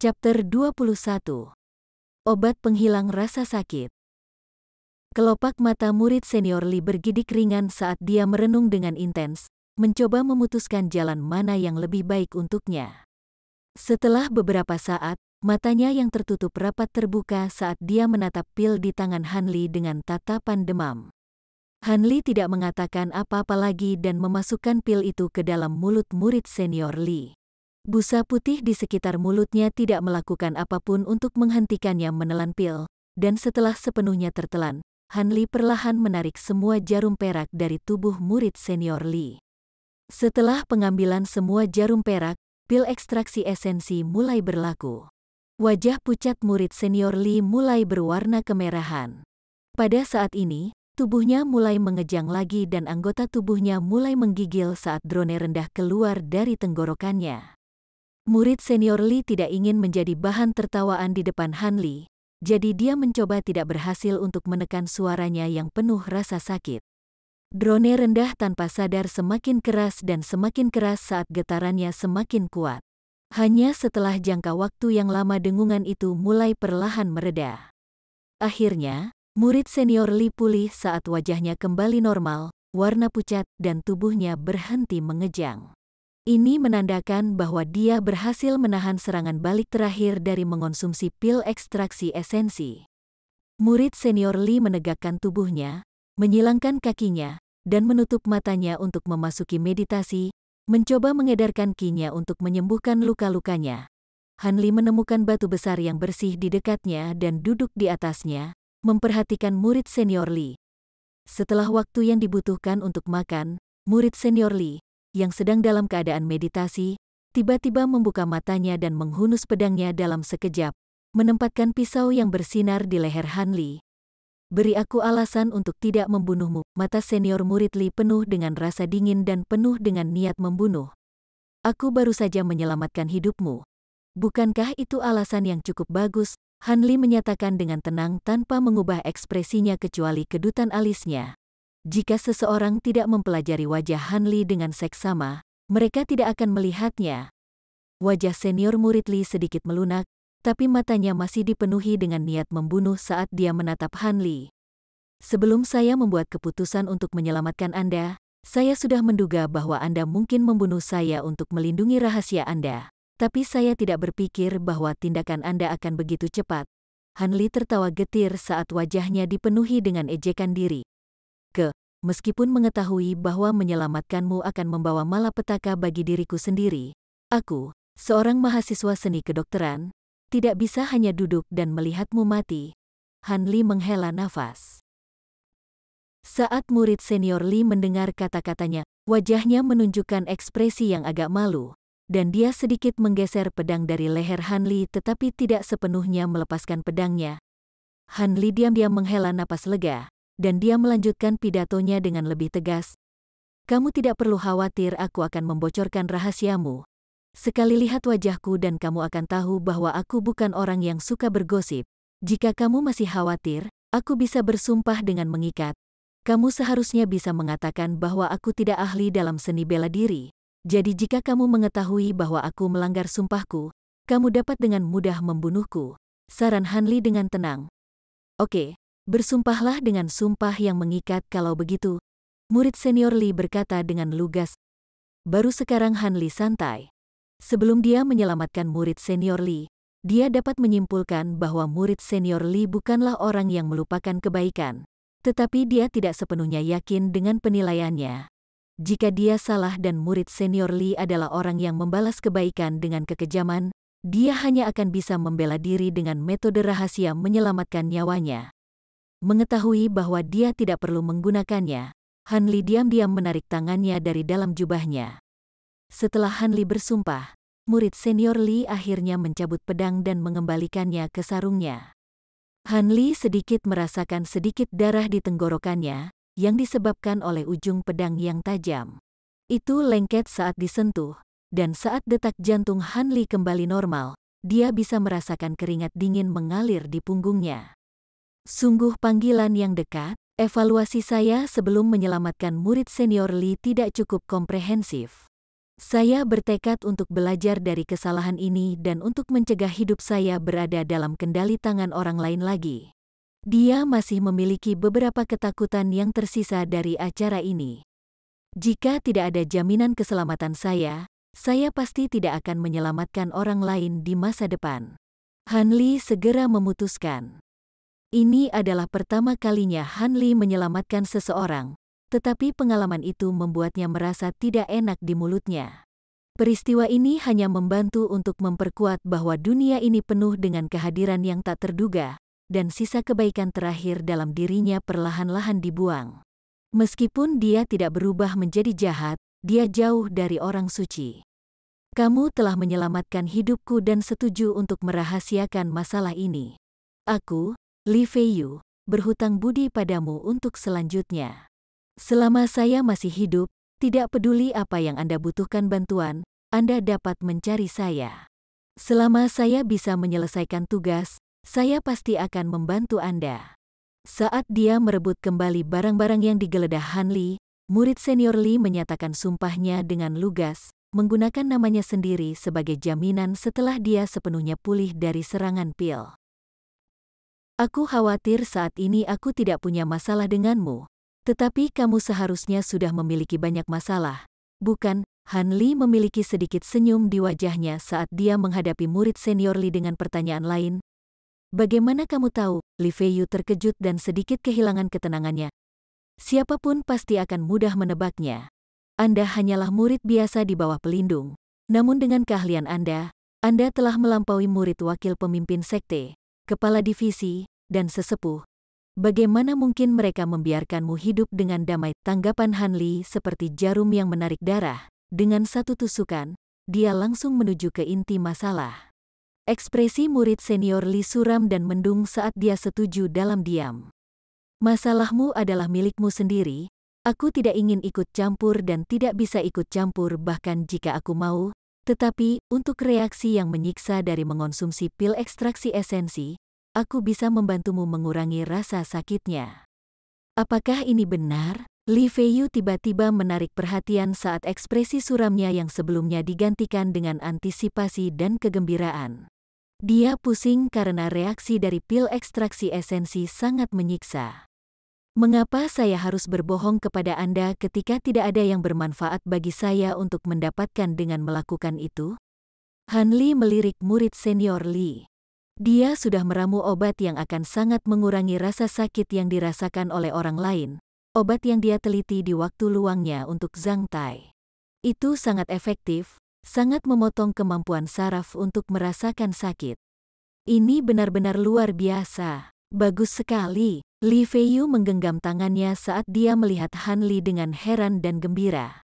Chapter 21. Obat penghilang rasa sakit. Kelopak mata murid senior Lee bergidik ringan saat dia merenung dengan intens, mencoba memutuskan jalan mana yang lebih baik untuknya. Setelah beberapa saat, matanya yang tertutup rapat terbuka saat dia menatap pil di tangan Han Lee dengan tatapan demam. Han Lee tidak mengatakan apa-apa lagi dan memasukkan pil itu ke dalam mulut murid senior Lee. Busa putih di sekitar mulutnya tidak melakukan apapun untuk menghentikannya menelan pil, dan setelah sepenuhnya tertelan, Han Lee perlahan menarik semua jarum perak dari tubuh murid senior Lee. Setelah pengambilan semua jarum perak, pil ekstraksi esensi mulai berlaku. Wajah pucat murid senior Lee mulai berwarna kemerahan. Pada saat ini, tubuhnya mulai mengejang lagi dan anggota tubuhnya mulai menggigil saat drone rendah keluar dari tenggorokannya. Murid senior Lee tidak ingin menjadi bahan tertawaan di depan Han Lee, jadi dia mencoba tidak berhasil untuk menekan suaranya yang penuh rasa sakit. Drone rendah tanpa sadar semakin keras dan semakin keras saat getarannya semakin kuat. Hanya setelah jangka waktu yang lama dengungan itu mulai perlahan mereda. Akhirnya, murid senior Lee pulih saat wajahnya kembali normal, warna pucat dan tubuhnya berhenti mengejang. Ini menandakan bahwa dia berhasil menahan serangan balik terakhir dari mengonsumsi pil ekstraksi esensi. Murid senior Lee menegakkan tubuhnya, menyilangkan kakinya, dan menutup matanya untuk memasuki meditasi, mencoba mengedarkan ki-nya untuk menyembuhkan luka-lukanya. Han Lee menemukan batu besar yang bersih di dekatnya dan duduk di atasnya, memperhatikan murid senior Lee. Setelah waktu yang dibutuhkan untuk makan, murid senior Lee, yang sedang dalam keadaan meditasi, tiba-tiba membuka matanya dan menghunus pedangnya dalam sekejap, menempatkan pisau yang bersinar di leher Han Lee. "Beri aku alasan untuk tidak membunuhmu." Mata senior murid Lee penuh dengan rasa dingin dan penuh dengan niat membunuh. "Aku baru saja menyelamatkan hidupmu. Bukankah itu alasan yang cukup bagus?" Han Lee menyatakan dengan tenang tanpa mengubah ekspresinya kecuali kedutan alisnya. Jika seseorang tidak mempelajari wajah Han Lee dengan seksama, mereka tidak akan melihatnya. Wajah senior murid Lee sedikit melunak, tapi matanya masih dipenuhi dengan niat membunuh saat dia menatap Han Lee. "Sebelum saya membuat keputusan untuk menyelamatkan Anda, saya sudah menduga bahwa Anda mungkin membunuh saya untuk melindungi rahasia Anda. Tapi saya tidak berpikir bahwa tindakan Anda akan begitu cepat." Han Lee tertawa getir saat wajahnya dipenuhi dengan ejekan diri. Meskipun mengetahui bahwa menyelamatkanmu akan membawa malapetaka bagi diriku sendiri, aku, seorang mahasiswa seni kedokteran, tidak bisa hanya duduk dan melihatmu mati." Han Lee menghela nafas. Saat murid senior Lee mendengar kata-katanya, wajahnya menunjukkan ekspresi yang agak malu, dan dia sedikit menggeser pedang dari leher Han Lee tetapi tidak sepenuhnya melepaskan pedangnya. Han Lee diam-diam menghela napas lega, dan dia melanjutkan pidatonya dengan lebih tegas. "Kamu tidak perlu khawatir, aku akan membocorkan rahasiamu. Sekali lihat wajahku dan kamu akan tahu bahwa aku bukan orang yang suka bergosip. Jika kamu masih khawatir, aku bisa bersumpah dengan mengikat. Kamu seharusnya bisa mengatakan bahwa aku tidak ahli dalam seni bela diri. Jadi jika kamu mengetahui bahwa aku melanggar sumpahku, kamu dapat dengan mudah membunuhku." Saran Han Lee dengan tenang. "Oke. Bersumpahlah dengan sumpah yang mengikat kalau begitu," murid senior Lee berkata dengan lugas. Baru sekarang Han Lee santai. Sebelum dia menyelamatkan murid senior Lee, dia dapat menyimpulkan bahwa murid senior Lee bukanlah orang yang melupakan kebaikan. Tetapi dia tidak sepenuhnya yakin dengan penilaiannya. Jika dia salah dan murid senior Lee adalah orang yang membalas kebaikan dengan kekejaman, dia hanya akan bisa membela diri dengan metode rahasia menyelamatkan nyawanya. Mengetahui bahwa dia tidak perlu menggunakannya, Han Lee diam-diam menarik tangannya dari dalam jubahnya. Setelah Han Lee bersumpah, murid senior Lee akhirnya mencabut pedang dan mengembalikannya ke sarungnya. Han Lee sedikit merasakan sedikit darah di tenggorokannya, yang disebabkan oleh ujung pedang yang tajam. Itu lengket saat disentuh, dan saat detak jantung Han Lee kembali normal, dia bisa merasakan keringat dingin mengalir di punggungnya. "Sungguh panggilan yang dekat. Evaluasi saya sebelum menyelamatkan murid senior Lee tidak cukup komprehensif. Saya bertekad untuk belajar dari kesalahan ini dan untuk mencegah hidup saya berada dalam kendali tangan orang lain lagi. Dia masih memiliki beberapa ketakutan yang tersisa dari acara ini. Jika tidak ada jaminan keselamatan saya pasti tidak akan menyelamatkan orang lain di masa depan. Han Li segera memutuskan. Ini adalah pertama kalinya Han Li menyelamatkan seseorang, tetapi pengalaman itu membuatnya merasa tidak enak di mulutnya. Peristiwa ini hanya membantu untuk memperkuat bahwa dunia ini penuh dengan kehadiran yang tak terduga, dan sisa kebaikan terakhir dalam dirinya perlahan-lahan dibuang. Meskipun dia tidak berubah menjadi jahat, dia jauh dari orang suci. Kamu telah menyelamatkan hidupku dan setuju untuk merahasiakan masalah ini. Aku, Li Feiyu, berhutang budi padamu untuk selanjutnya. Selama saya masih hidup, tidak peduli apa yang Anda butuhkan bantuan, Anda dapat mencari saya. Selama saya bisa menyelesaikan tugas, saya pasti akan membantu Anda. Saat dia merebut kembali barang-barang yang digeledah Han Li, murid senior Li menyatakan sumpahnya dengan lugas, menggunakan namanya sendiri sebagai jaminan setelah dia sepenuhnya pulih dari serangan pil. Aku khawatir saat ini aku tidak punya masalah denganmu, tetapi kamu seharusnya sudah memiliki banyak masalah, bukan? Han Li memiliki sedikit senyum di wajahnya saat dia menghadapi murid senior Li dengan pertanyaan lain. Bagaimana kamu tahu? Li Feiyu terkejut dan sedikit kehilangan ketenangannya. Siapapun pasti akan mudah menebaknya. Anda hanyalah murid biasa di bawah pelindung. Namun dengan keahlian Anda telah melampaui murid wakil pemimpin sekte, kepala divisi, dan sesepuh. Bagaimana mungkin mereka membiarkanmu hidup dengan damai? Tanggapan Han Li seperti jarum yang menarik darah. Dengan satu tusukan, dia langsung menuju ke inti masalah. Ekspresi murid senior Li suram dan mendung saat dia setuju dalam diam. Masalahmu adalah milikmu sendiri. Aku tidak ingin ikut campur dan tidak bisa ikut campur bahkan jika aku mau. Tetapi, untuk reaksi yang menyiksa dari mengonsumsi pil ekstraksi esensi, aku bisa membantumu mengurangi rasa sakitnya. Apakah ini benar? Li Feiyu tiba-tiba menarik perhatian saat ekspresi suramnya yang sebelumnya digantikan dengan antisipasi dan kegembiraan. Dia pusing karena reaksi dari pil ekstraksi esensi sangat menyiksa. Mengapa saya harus berbohong kepada Anda ketika tidak ada yang bermanfaat bagi saya untuk mendapatkan dengan melakukan itu? Han Li melirik murid senior Li. Dia sudah meramu obat yang akan sangat mengurangi rasa sakit yang dirasakan oleh orang lain, obat yang dia teliti di waktu luangnya untuk Zhang Tai. Itu sangat efektif, sangat memotong kemampuan saraf untuk merasakan sakit. Ini benar-benar luar biasa. Bagus sekali. Li Feiyu menggenggam tangannya saat dia melihat Han Li dengan heran dan gembira.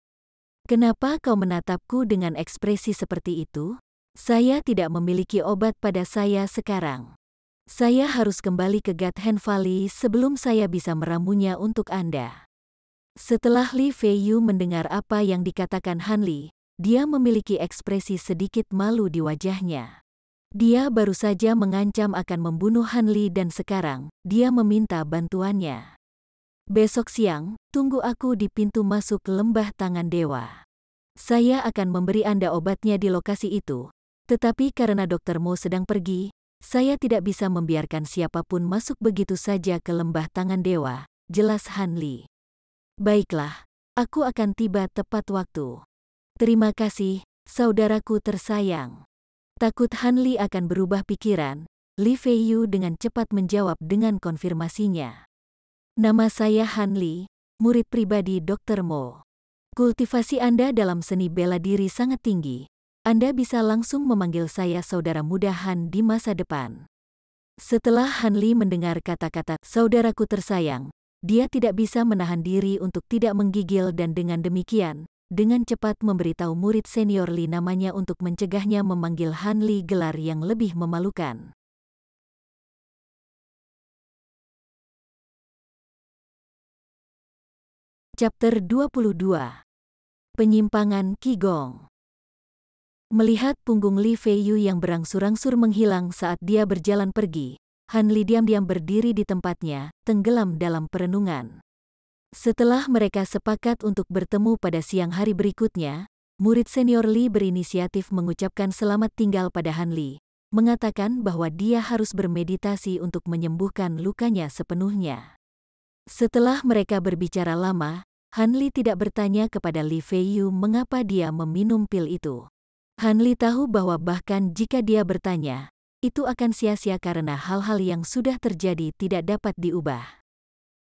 Kenapa kau menatapku dengan ekspresi seperti itu? Saya tidak memiliki obat pada saya sekarang. Saya harus kembali ke Gathen Valley sebelum saya bisa meramunya untuk Anda. Setelah Li Feiyu mendengar apa yang dikatakan Han Li, dia memiliki ekspresi sedikit malu di wajahnya. Dia baru saja mengancam akan membunuh Han Li dan sekarang, dia meminta bantuannya. Besok siang, tunggu aku di pintu masuk lembah tangan dewa. Saya akan memberi Anda obatnya di lokasi itu. Tetapi karena Dr. Mo sedang pergi, saya tidak bisa membiarkan siapapun masuk begitu saja ke lembah tangan dewa, jelas Han Li. Baiklah, aku akan tiba tepat waktu. Terima kasih, saudaraku tersayang. Takut Han Li akan berubah pikiran, Li Feiyu dengan cepat menjawab dengan konfirmasinya. Nama saya Han Li, murid pribadi Dr. Mo. Kultivasi Anda dalam seni bela diri sangat tinggi. Anda bisa langsung memanggil saya saudara muda Han di masa depan. Setelah Han Li mendengar kata-kata saudaraku tersayang, dia tidak bisa menahan diri untuk tidak menggigil dan dengan demikian, dengan cepat memberitahu murid senior Li namanya untuk mencegahnya memanggil Han Li gelar yang lebih memalukan. Chapter 22. Penyimpangan Qigong. Melihat punggung Li Feiyu yang berangsur-angsur menghilang saat dia berjalan pergi, Han Li diam-diam berdiri di tempatnya, tenggelam dalam perenungan. Setelah mereka sepakat untuk bertemu pada siang hari berikutnya, murid senior Li berinisiatif mengucapkan selamat tinggal pada Han Li, mengatakan bahwa dia harus bermeditasi untuk menyembuhkan lukanya sepenuhnya. Setelah mereka berbicara lama, Han Li tidak bertanya kepada Li Feiyu mengapa dia meminum pil itu. Han Li tahu bahwa bahkan jika dia bertanya, itu akan sia-sia karena hal-hal yang sudah terjadi tidak dapat diubah.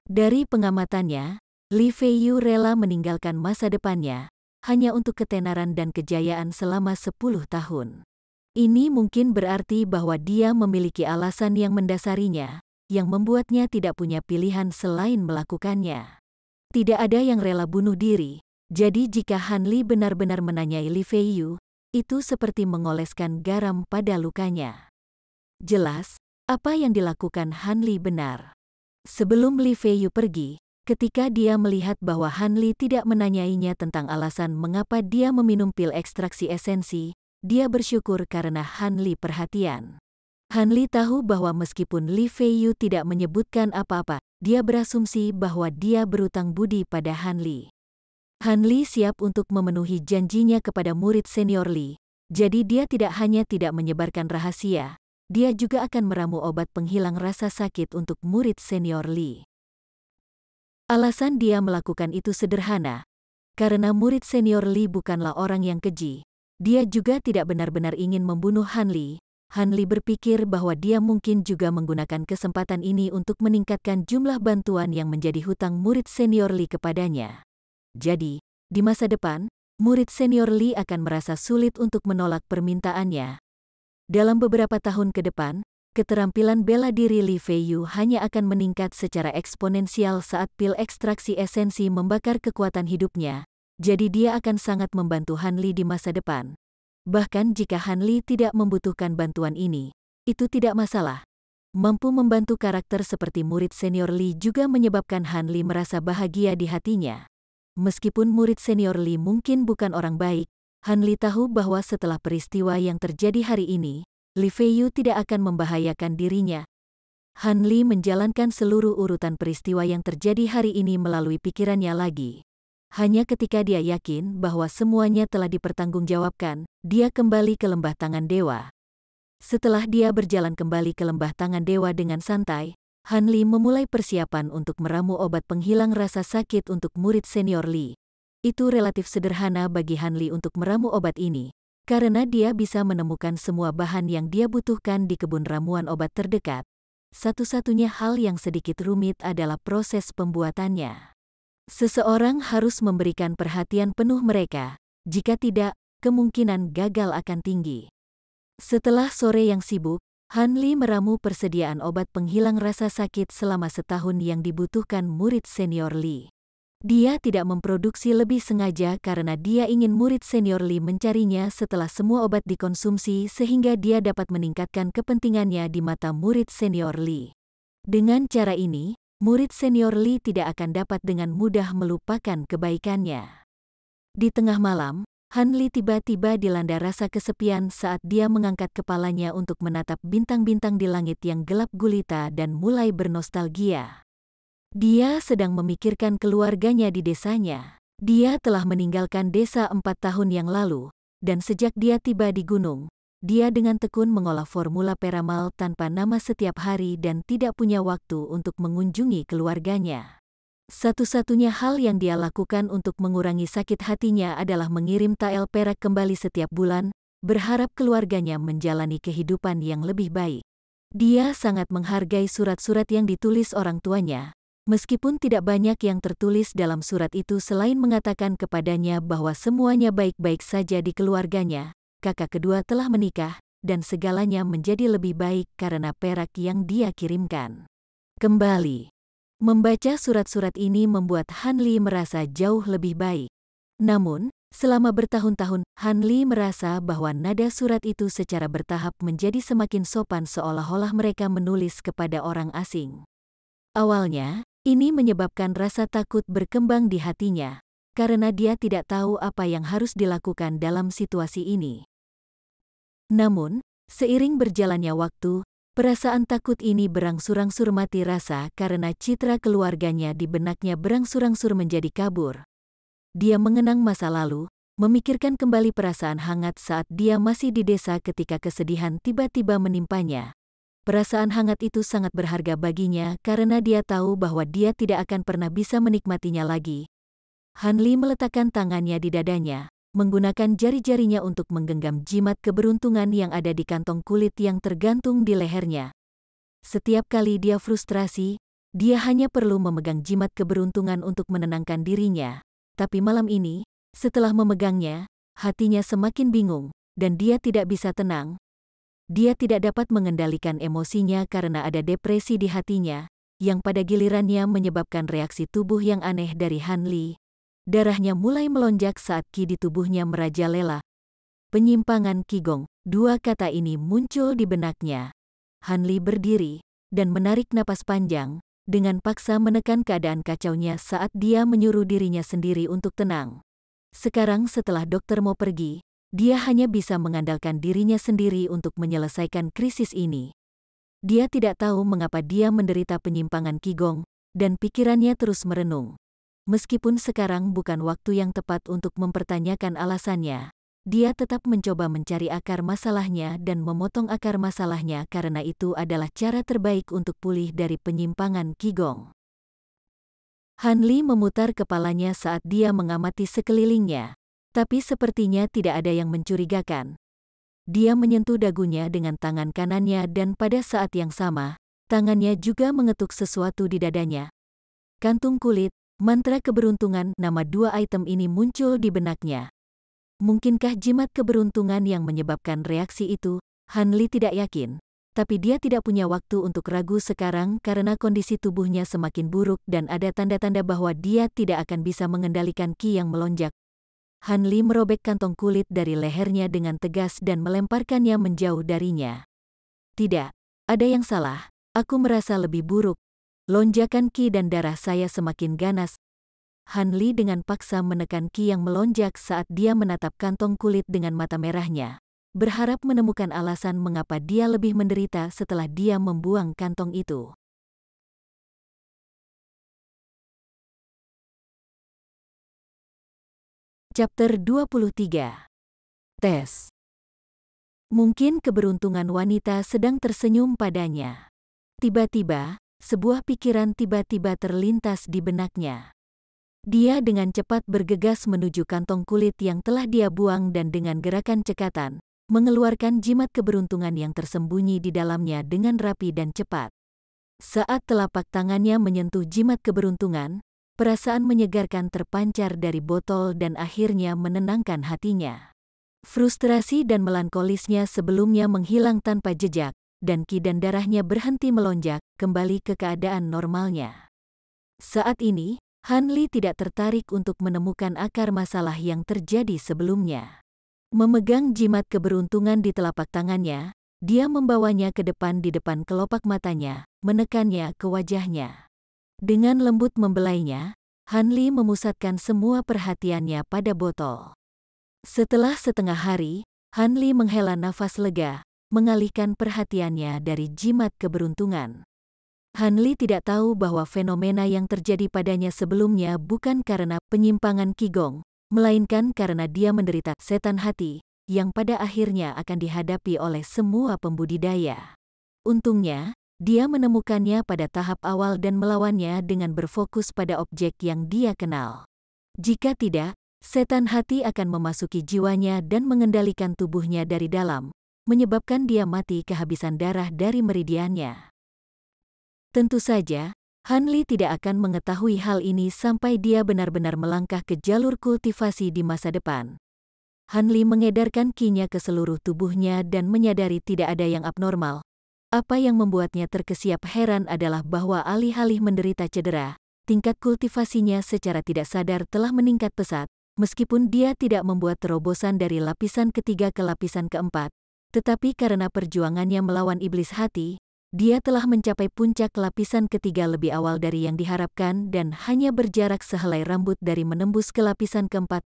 Dari pengamatannya, Li Feiyu rela meninggalkan masa depannya, hanya untuk ketenaran dan kejayaan selama 10 tahun. Ini mungkin berarti bahwa dia memiliki alasan yang mendasarinya, yang membuatnya tidak punya pilihan selain melakukannya. Tidak ada yang rela bunuh diri, jadi jika Han Li benar-benar menanyai Li Feiyu, itu seperti mengoleskan garam pada lukanya. Jelas, apa yang dilakukan Han Li benar. Sebelum Li Feiyu pergi, ketika dia melihat bahwa Han Li tidak menanyainya tentang alasan mengapa dia meminum pil ekstraksi esensi, dia bersyukur karena Han Li perhatian. Han Li tahu bahwa meskipun Li Feiyu tidak menyebutkan apa-apa, dia berasumsi bahwa dia berutang budi pada Han Li. Han Li siap untuk memenuhi janjinya kepada murid senior Li, jadi dia tidak hanya tidak menyebarkan rahasia, dia juga akan meramu obat penghilang rasa sakit untuk murid senior Li. Alasan dia melakukan itu sederhana, karena murid senior Li bukanlah orang yang keji. Dia juga tidak benar-benar ingin membunuh Han Li. Han Li berpikir bahwa dia mungkin juga menggunakan kesempatan ini untuk meningkatkan jumlah bantuan yang menjadi hutang murid senior Li kepadanya. Jadi, di masa depan, murid senior Li akan merasa sulit untuk menolak permintaannya. Dalam beberapa tahun ke depan, keterampilan bela diri Li Feiyu hanya akan meningkat secara eksponensial saat pil ekstraksi esensi membakar kekuatan hidupnya. Jadi dia akan sangat membantu Han Li di masa depan. Bahkan jika Han Li tidak membutuhkan bantuan ini, itu tidak masalah. Mampu membantu karakter seperti murid senior Li juga menyebabkan Han Li merasa bahagia di hatinya. Meskipun murid senior Li mungkin bukan orang baik, Han Li tahu bahwa setelah peristiwa yang terjadi hari ini, Li Feiyu tidak akan membahayakan dirinya. Han Li menjalankan seluruh urutan peristiwa yang terjadi hari ini melalui pikirannya lagi. Hanya ketika dia yakin bahwa semuanya telah dipertanggungjawabkan, dia kembali ke lembah tangan dewa. Setelah dia berjalan kembali ke lembah tangan dewa dengan santai, Han Li memulai persiapan untuk meramu obat penghilang rasa sakit untuk murid senior Li. Itu relatif sederhana bagi Han Li untuk meramu obat ini, karena dia bisa menemukan semua bahan yang dia butuhkan di kebun ramuan obat terdekat. Satu-satunya hal yang sedikit rumit adalah proses pembuatannya. Seseorang harus memberikan perhatian penuh mereka, jika tidak, kemungkinan gagal akan tinggi. Setelah sore yang sibuk, Han Li meramu persediaan obat penghilang rasa sakit selama setahun yang dibutuhkan murid senior Li. Dia tidak memproduksi lebih sengaja karena dia ingin murid senior Li mencarinya setelah semua obat dikonsumsi sehingga dia dapat meningkatkan kepentingannya di mata murid senior Li. Dengan cara ini, murid senior Li tidak akan dapat dengan mudah melupakan kebaikannya. Di tengah malam, Han Li tiba-tiba dilanda rasa kesepian saat dia mengangkat kepalanya untuk menatap bintang-bintang di langit yang gelap gulita dan mulai bernostalgia. Dia sedang memikirkan keluarganya di desanya. Dia telah meninggalkan desa 4 tahun yang lalu, dan sejak dia tiba di gunung, dia dengan tekun mengolah formula peramal tanpa nama setiap hari dan tidak punya waktu untuk mengunjungi keluarganya. Satu-satunya hal yang dia lakukan untuk mengurangi sakit hatinya adalah mengirim tael perak kembali setiap bulan, berharap keluarganya menjalani kehidupan yang lebih baik. Dia sangat menghargai surat-surat yang ditulis orang tuanya, meskipun tidak banyak yang tertulis dalam surat itu selain mengatakan kepadanya bahwa semuanya baik-baik saja di keluarganya. Kakak kedua telah menikah, dan segalanya menjadi lebih baik karena perak yang dia kirimkan. Kembali. Membaca surat-surat ini membuat Han Li merasa jauh lebih baik. Namun, selama bertahun-tahun, Han Li merasa bahwa nada surat itu secara bertahap menjadi semakin sopan seolah-olah mereka menulis kepada orang asing. Awalnya, ini menyebabkan rasa takut berkembang di hatinya, karena dia tidak tahu apa yang harus dilakukan dalam situasi ini. Namun, seiring berjalannya waktu, perasaan takut ini berangsur-angsur mati rasa karena citra keluarganya di benaknya berangsur-angsur menjadi kabur. Dia mengenang masa lalu, memikirkan kembali perasaan hangat saat dia masih di desa ketika kesedihan tiba-tiba menimpanya. Perasaan hangat itu sangat berharga baginya karena dia tahu bahwa dia tidak akan pernah bisa menikmatinya lagi. Han Li meletakkan tangannya di dadanya, menggunakan jari-jarinya untuk menggenggam jimat keberuntungan yang ada di kantong kulit yang tergantung di lehernya. Setiap kali dia frustrasi, dia hanya perlu memegang jimat keberuntungan untuk menenangkan dirinya. Tapi malam ini, setelah memegangnya, hatinya semakin bingung, dan dia tidak bisa tenang. Dia tidak dapat mengendalikan emosinya karena ada depresi di hatinya, yang pada gilirannya menyebabkan reaksi tubuh yang aneh dari Han Li. Darahnya mulai melonjak saat ki di tubuhnya merajalela. Penyimpangan Qigong, dua kata ini muncul di benaknya. Han Li berdiri, dan menarik napas panjang, dengan paksa menekan keadaan kacaunya saat dia menyuruh dirinya sendiri untuk tenang. Sekarang setelah dokter mau pergi, dia hanya bisa mengandalkan dirinya sendiri untuk menyelesaikan krisis ini. Dia tidak tahu mengapa dia menderita penyimpangan Qigong, dan pikirannya terus merenung. Meskipun sekarang bukan waktu yang tepat untuk mempertanyakan alasannya, dia tetap mencoba mencari akar masalahnya dan memotong akar masalahnya karena itu adalah cara terbaik untuk pulih dari penyimpangan Qigong. Han Li memutar kepalanya saat dia mengamati sekelilingnya, tapi sepertinya tidak ada yang mencurigakan. Dia menyentuh dagunya dengan tangan kanannya dan pada saat yang sama, tangannya juga mengetuk sesuatu di dadanya. Kantung kulit, mantra keberuntungan, nama dua item ini muncul di benaknya. Mungkinkah jimat keberuntungan yang menyebabkan reaksi itu? Han Li tidak yakin, tapi dia tidak punya waktu untuk ragu sekarang karena kondisi tubuhnya semakin buruk dan ada tanda-tanda bahwa dia tidak akan bisa mengendalikan ki yang melonjak. Han Li merobek kantong kulit dari lehernya dengan tegas dan melemparkannya menjauh darinya. Tidak, ada yang salah, aku merasa lebih buruk. Lonjakan ki dan darah saya semakin ganas. Han Li dengan paksa menekan ki yang melonjak saat dia menatap kantong kulit dengan mata merahnya, berharap menemukan alasan mengapa dia lebih menderita setelah dia membuang kantong itu. Chapter 23. Tes. Mungkin keberuntungan wanita sedang tersenyum padanya. Tiba-tiba, sebuah pikiran tiba-tiba terlintas di benaknya. Dia dengan cepat bergegas menuju kantong kulit yang telah dia buang dan dengan gerakan cekatan, mengeluarkan jimat keberuntungan yang tersembunyi di dalamnya dengan rapi dan cepat. Saat telapak tangannya menyentuh jimat keberuntungan, perasaan menyegarkan terpancar dari botol dan akhirnya menenangkan hatinya. Frustrasi dan melankolisnya sebelumnya menghilang tanpa jejak, dan ki dan darahnya berhenti melonjak, kembali ke keadaan normalnya. Saat ini, Han Li tidak tertarik untuk menemukan akar masalah yang terjadi sebelumnya. Memegang jimat keberuntungan di telapak tangannya, dia membawanya ke depan di depan kelopak matanya, menekannya ke wajahnya. Dengan lembut membelainya, Han Li memusatkan semua perhatiannya pada botol. Setelah setengah hari, Han Li menghela nafas lega, mengalihkan perhatiannya dari jimat keberuntungan. Han Li tidak tahu bahwa fenomena yang terjadi padanya sebelumnya bukan karena penyimpangan Qigong, melainkan karena dia menderita setan hati, yang pada akhirnya akan dihadapi oleh semua pembudidaya. Untungnya, dia menemukannya pada tahap awal dan melawannya dengan berfokus pada objek yang dia kenal. Jika tidak, setan hati akan memasuki jiwanya dan mengendalikan tubuhnya dari dalam, menyebabkan dia mati kehabisan darah dari meridiannya. Tentu saja, Han Li tidak akan mengetahui hal ini sampai dia benar-benar melangkah ke jalur kultivasi di masa depan. Han Li mengedarkan ki-nya ke seluruh tubuhnya dan menyadari tidak ada yang abnormal. Apa yang membuatnya terkesiap heran adalah bahwa alih-alih menderita cedera, tingkat kultivasinya secara tidak sadar telah meningkat pesat, meskipun dia tidak membuat terobosan dari lapisan ketiga ke lapisan keempat. Tetapi karena perjuangannya melawan iblis hati, dia telah mencapai puncak lapisan ketiga lebih awal dari yang diharapkan dan hanya berjarak sehelai rambut dari menembus ke lapisan keempat.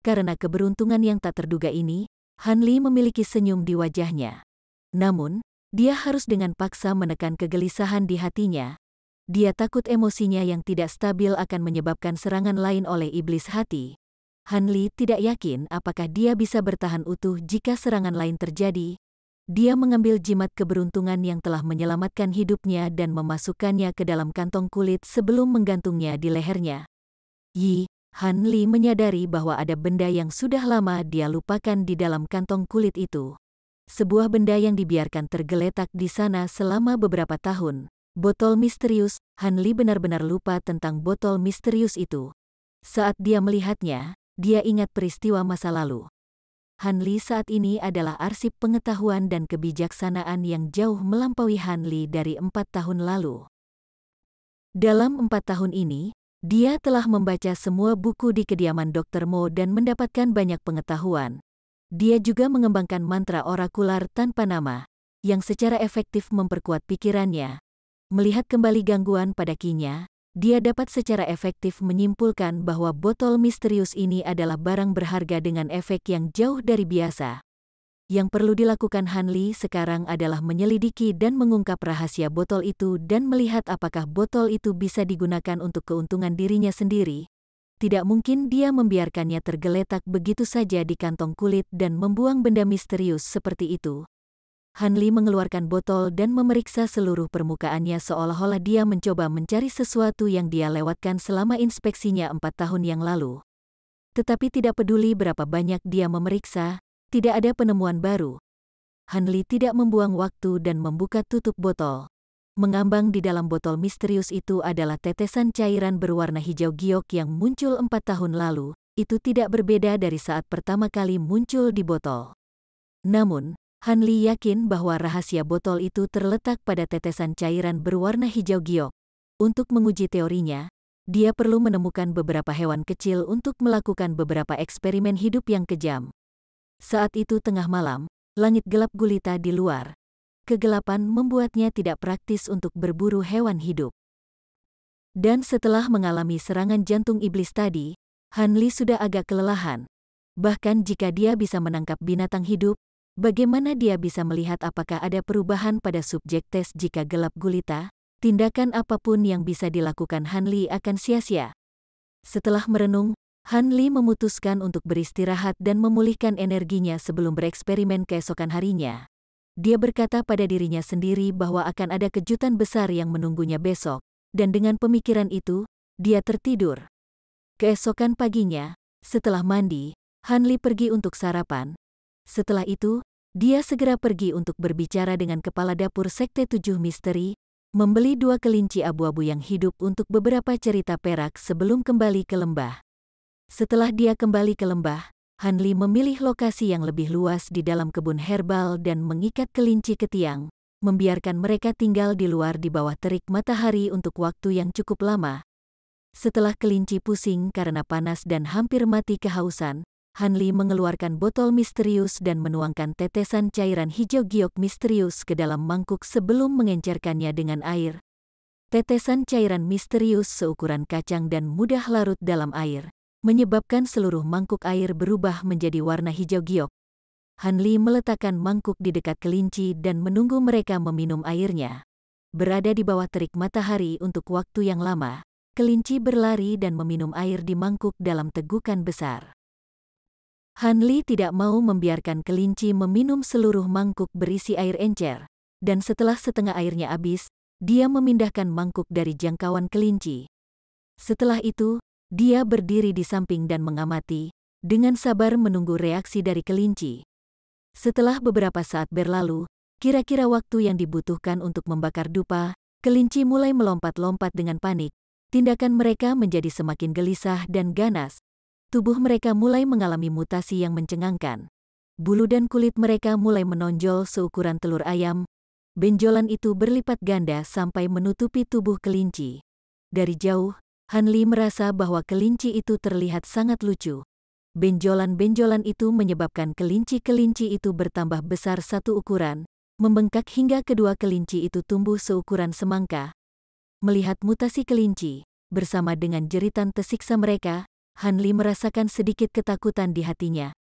Karena keberuntungan yang tak terduga ini, Han Li memiliki senyum di wajahnya. Namun, dia harus dengan paksa menekan kegelisahan di hatinya. Dia takut emosinya yang tidak stabil akan menyebabkan serangan lain oleh iblis hati. Han Li tidak yakin apakah dia bisa bertahan utuh jika serangan lain terjadi. Dia mengambil jimat keberuntungan yang telah menyelamatkan hidupnya dan memasukkannya ke dalam kantong kulit sebelum menggantungnya di lehernya. Han Li menyadari bahwa ada benda yang sudah lama dia lupakan di dalam kantong kulit itu. Sebuah benda yang dibiarkan tergeletak di sana selama beberapa tahun. Botol misterius. Han Li benar-benar lupa tentang botol misterius itu. Saat dia melihatnya, dia ingat peristiwa masa lalu. Han Li saat ini adalah arsip pengetahuan dan kebijaksanaan yang jauh melampaui Han Li dari 4 tahun lalu. Dalam 4 tahun ini, dia telah membaca semua buku di kediaman Dr. Mo dan mendapatkan banyak pengetahuan. Dia juga mengembangkan mantra orakular tanpa nama, yang secara efektif memperkuat pikirannya. Melihat kembali gangguan pada Qi-nya, dia dapat secara efektif menyimpulkan bahwa botol misterius ini adalah barang berharga dengan efek yang jauh dari biasa. Yang perlu dilakukan Han Li sekarang adalah menyelidiki dan mengungkap rahasia botol itu dan melihat apakah botol itu bisa digunakan untuk keuntungan dirinya sendiri. Tidak mungkin dia membiarkannya tergeletak begitu saja di kantong kulit dan membuang benda misterius seperti itu. Han Li mengeluarkan botol dan memeriksa seluruh permukaannya seolah-olah dia mencoba mencari sesuatu yang dia lewatkan selama inspeksinya 4 tahun yang lalu. Tetapi tidak peduli berapa banyak dia memeriksa, tidak ada penemuan baru. Han Li tidak membuang waktu dan membuka tutup botol. Mengambang di dalam botol misterius itu adalah tetesan cairan berwarna hijau giok yang muncul 4 tahun lalu. Itu tidak berbeda dari saat pertama kali muncul di botol. Namun, Han Li yakin bahwa rahasia botol itu terletak pada tetesan cairan berwarna hijau giok. Untuk menguji teorinya, dia perlu menemukan beberapa hewan kecil untuk melakukan beberapa eksperimen hidup yang kejam. Saat itu tengah malam, langit gelap gulita di luar. Kegelapan membuatnya tidak praktis untuk berburu hewan hidup. Dan setelah mengalami serangan jantung iblis tadi, Han Li sudah agak kelelahan. Bahkan jika dia bisa menangkap binatang hidup, bagaimana dia bisa melihat apakah ada perubahan pada subjek tes jika gelap gulita? Tindakan apapun yang bisa dilakukan Han Li akan sia-sia. Setelah merenung, Han Li memutuskan untuk beristirahat dan memulihkan energinya sebelum bereksperimen keesokan harinya. Dia berkata pada dirinya sendiri bahwa akan ada kejutan besar yang menunggunya besok, dan dengan pemikiran itu, dia tertidur. Keesokan paginya, setelah mandi, Han Li pergi untuk sarapan. Setelah itu, dia segera pergi untuk berbicara dengan kepala dapur Sekte 7 Misteri, membeli 2 kelinci abu-abu yang hidup untuk beberapa cerita perak sebelum kembali ke lembah. Setelah dia kembali ke lembah, Han Li memilih lokasi yang lebih luas di dalam kebun herbal dan mengikat kelinci ke tiang, membiarkan mereka tinggal di luar di bawah terik matahari untuk waktu yang cukup lama. Setelah kelinci pusing karena panas dan hampir mati kehausan, Han Li mengeluarkan botol misterius dan menuangkan tetesan cairan hijau giok misterius ke dalam mangkuk sebelum mengencerkannya dengan air. Tetesan cairan misterius seukuran kacang dan mudah larut dalam air, menyebabkan seluruh mangkuk air berubah menjadi warna hijau giok. Han Li meletakkan mangkuk di dekat kelinci dan menunggu mereka meminum airnya. Berada di bawah terik matahari untuk waktu yang lama, kelinci berlari dan meminum air di mangkuk dalam tegukan besar. Han Li tidak mau membiarkan kelinci meminum seluruh mangkuk berisi air encer, dan setelah setengah airnya habis, dia memindahkan mangkuk dari jangkauan kelinci. Setelah itu, dia berdiri di samping dan mengamati, dengan sabar menunggu reaksi dari kelinci. Setelah beberapa saat berlalu, kira-kira waktu yang dibutuhkan untuk membakar dupa, kelinci mulai melompat-lompat dengan panik. Tindakan mereka menjadi semakin gelisah dan ganas. Tubuh mereka mulai mengalami mutasi yang mencengangkan. Bulu dan kulit mereka mulai menonjol seukuran telur ayam. Benjolan itu berlipat ganda sampai menutupi tubuh kelinci. Dari jauh, Han Li merasa bahwa kelinci itu terlihat sangat lucu. Benjolan-benjolan itu menyebabkan kelinci-kelinci itu bertambah besar satu ukuran, membengkak hingga kedua kelinci itu tumbuh seukuran semangka. Melihat mutasi kelinci, bersama dengan jeritan tersiksa mereka, Han Li merasakan sedikit ketakutan di hatinya.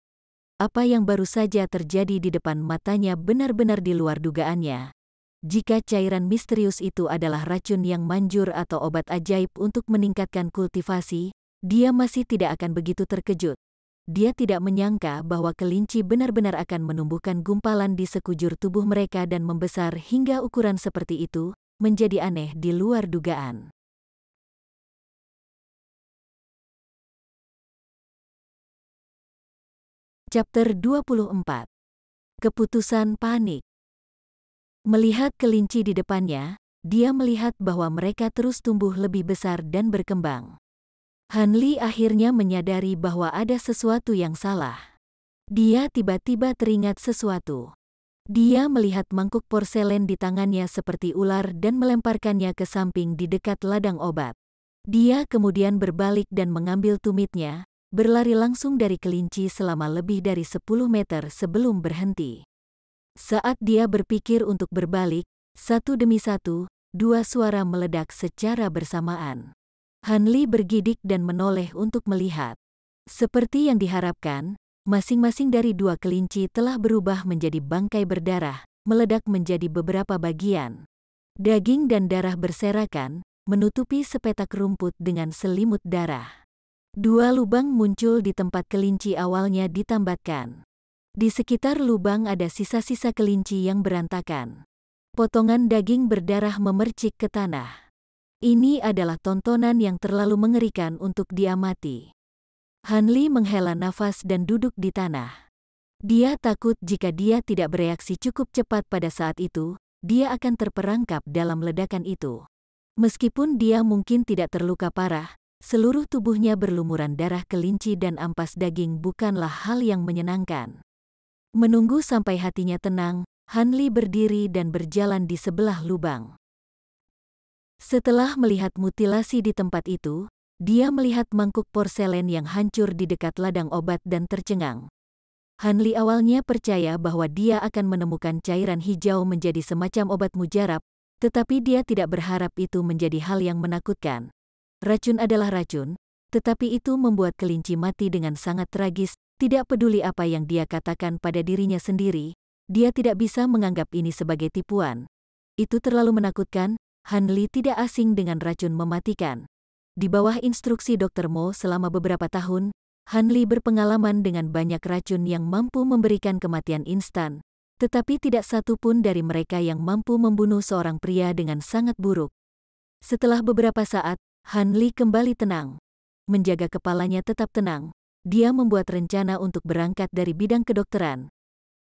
Apa yang baru saja terjadi di depan matanya benar-benar di luar dugaannya. Jika cairan misterius itu adalah racun yang manjur atau obat ajaib untuk meningkatkan kultivasi, dia masih tidak akan begitu terkejut. dia tidak menyangka bahwa kelinci benar-benar akan menumbuhkan gumpalan di sekujur tubuh mereka dan membesar hingga ukuran seperti itu, menjadi aneh di luar dugaan. Chapter 24. Keputusan panik. Melihat kelinci di depannya, dia melihat bahwa mereka terus tumbuh lebih besar dan berkembang. Han Li akhirnya menyadari bahwa ada sesuatu yang salah. Dia tiba-tiba teringat sesuatu. Dia melihat mangkuk porselen di tangannya seperti ular dan melemparkannya ke samping di dekat ladang obat. Dia kemudian berbalik dan mengambil tumitnya, berlari langsung dari kelinci selama lebih dari 10 meter sebelum berhenti. Saat dia berpikir untuk berbalik, satu demi satu, dua suara meledak secara bersamaan. Han Li bergidik dan menoleh untuk melihat. Seperti yang diharapkan, masing-masing dari dua kelinci telah berubah menjadi bangkai berdarah, meledak menjadi beberapa bagian. Daging dan darah berserakan, menutupi sepetak rumput dengan selimut darah. Dua lubang muncul di tempat kelinci awalnya ditambatkan. Di sekitar lubang ada sisa-sisa kelinci yang berantakan. Potongan daging berdarah memercik ke tanah. Ini adalah tontonan yang terlalu mengerikan untuk diamati. Han Li menghela nafas dan duduk di tanah. Dia takut jika dia tidak bereaksi cukup cepat pada saat itu, dia akan terperangkap dalam ledakan itu. Meskipun dia mungkin tidak terluka parah, seluruh tubuhnya berlumuran darah kelinci dan ampas daging bukanlah hal yang menyenangkan. Menunggu sampai hatinya tenang, Han Li berdiri dan berjalan di sebelah lubang. Setelah melihat mutilasi di tempat itu, dia melihat mangkuk porselen yang hancur di dekat ladang obat dan tercengang. Han Li awalnya percaya bahwa dia akan menemukan cairan hijau menjadi semacam obat mujarab, tetapi dia tidak berharap itu menjadi hal yang menakutkan. Racun adalah racun, tetapi itu membuat kelinci mati dengan sangat tragis. Tidak peduli apa yang dia katakan pada dirinya sendiri, dia tidak bisa menganggap ini sebagai tipuan. Itu terlalu menakutkan. Han Li tidak asing dengan racun mematikan. Di bawah instruksi Dr. Mo selama beberapa tahun, Han Li berpengalaman dengan banyak racun yang mampu memberikan kematian instan, tetapi tidak satu pun dari mereka yang mampu membunuh seorang pria dengan sangat buruk. Setelah beberapa saat, Han Li kembali tenang. Menjaga kepalanya tetap tenang, dia membuat rencana untuk berangkat dari bidang kedokteran.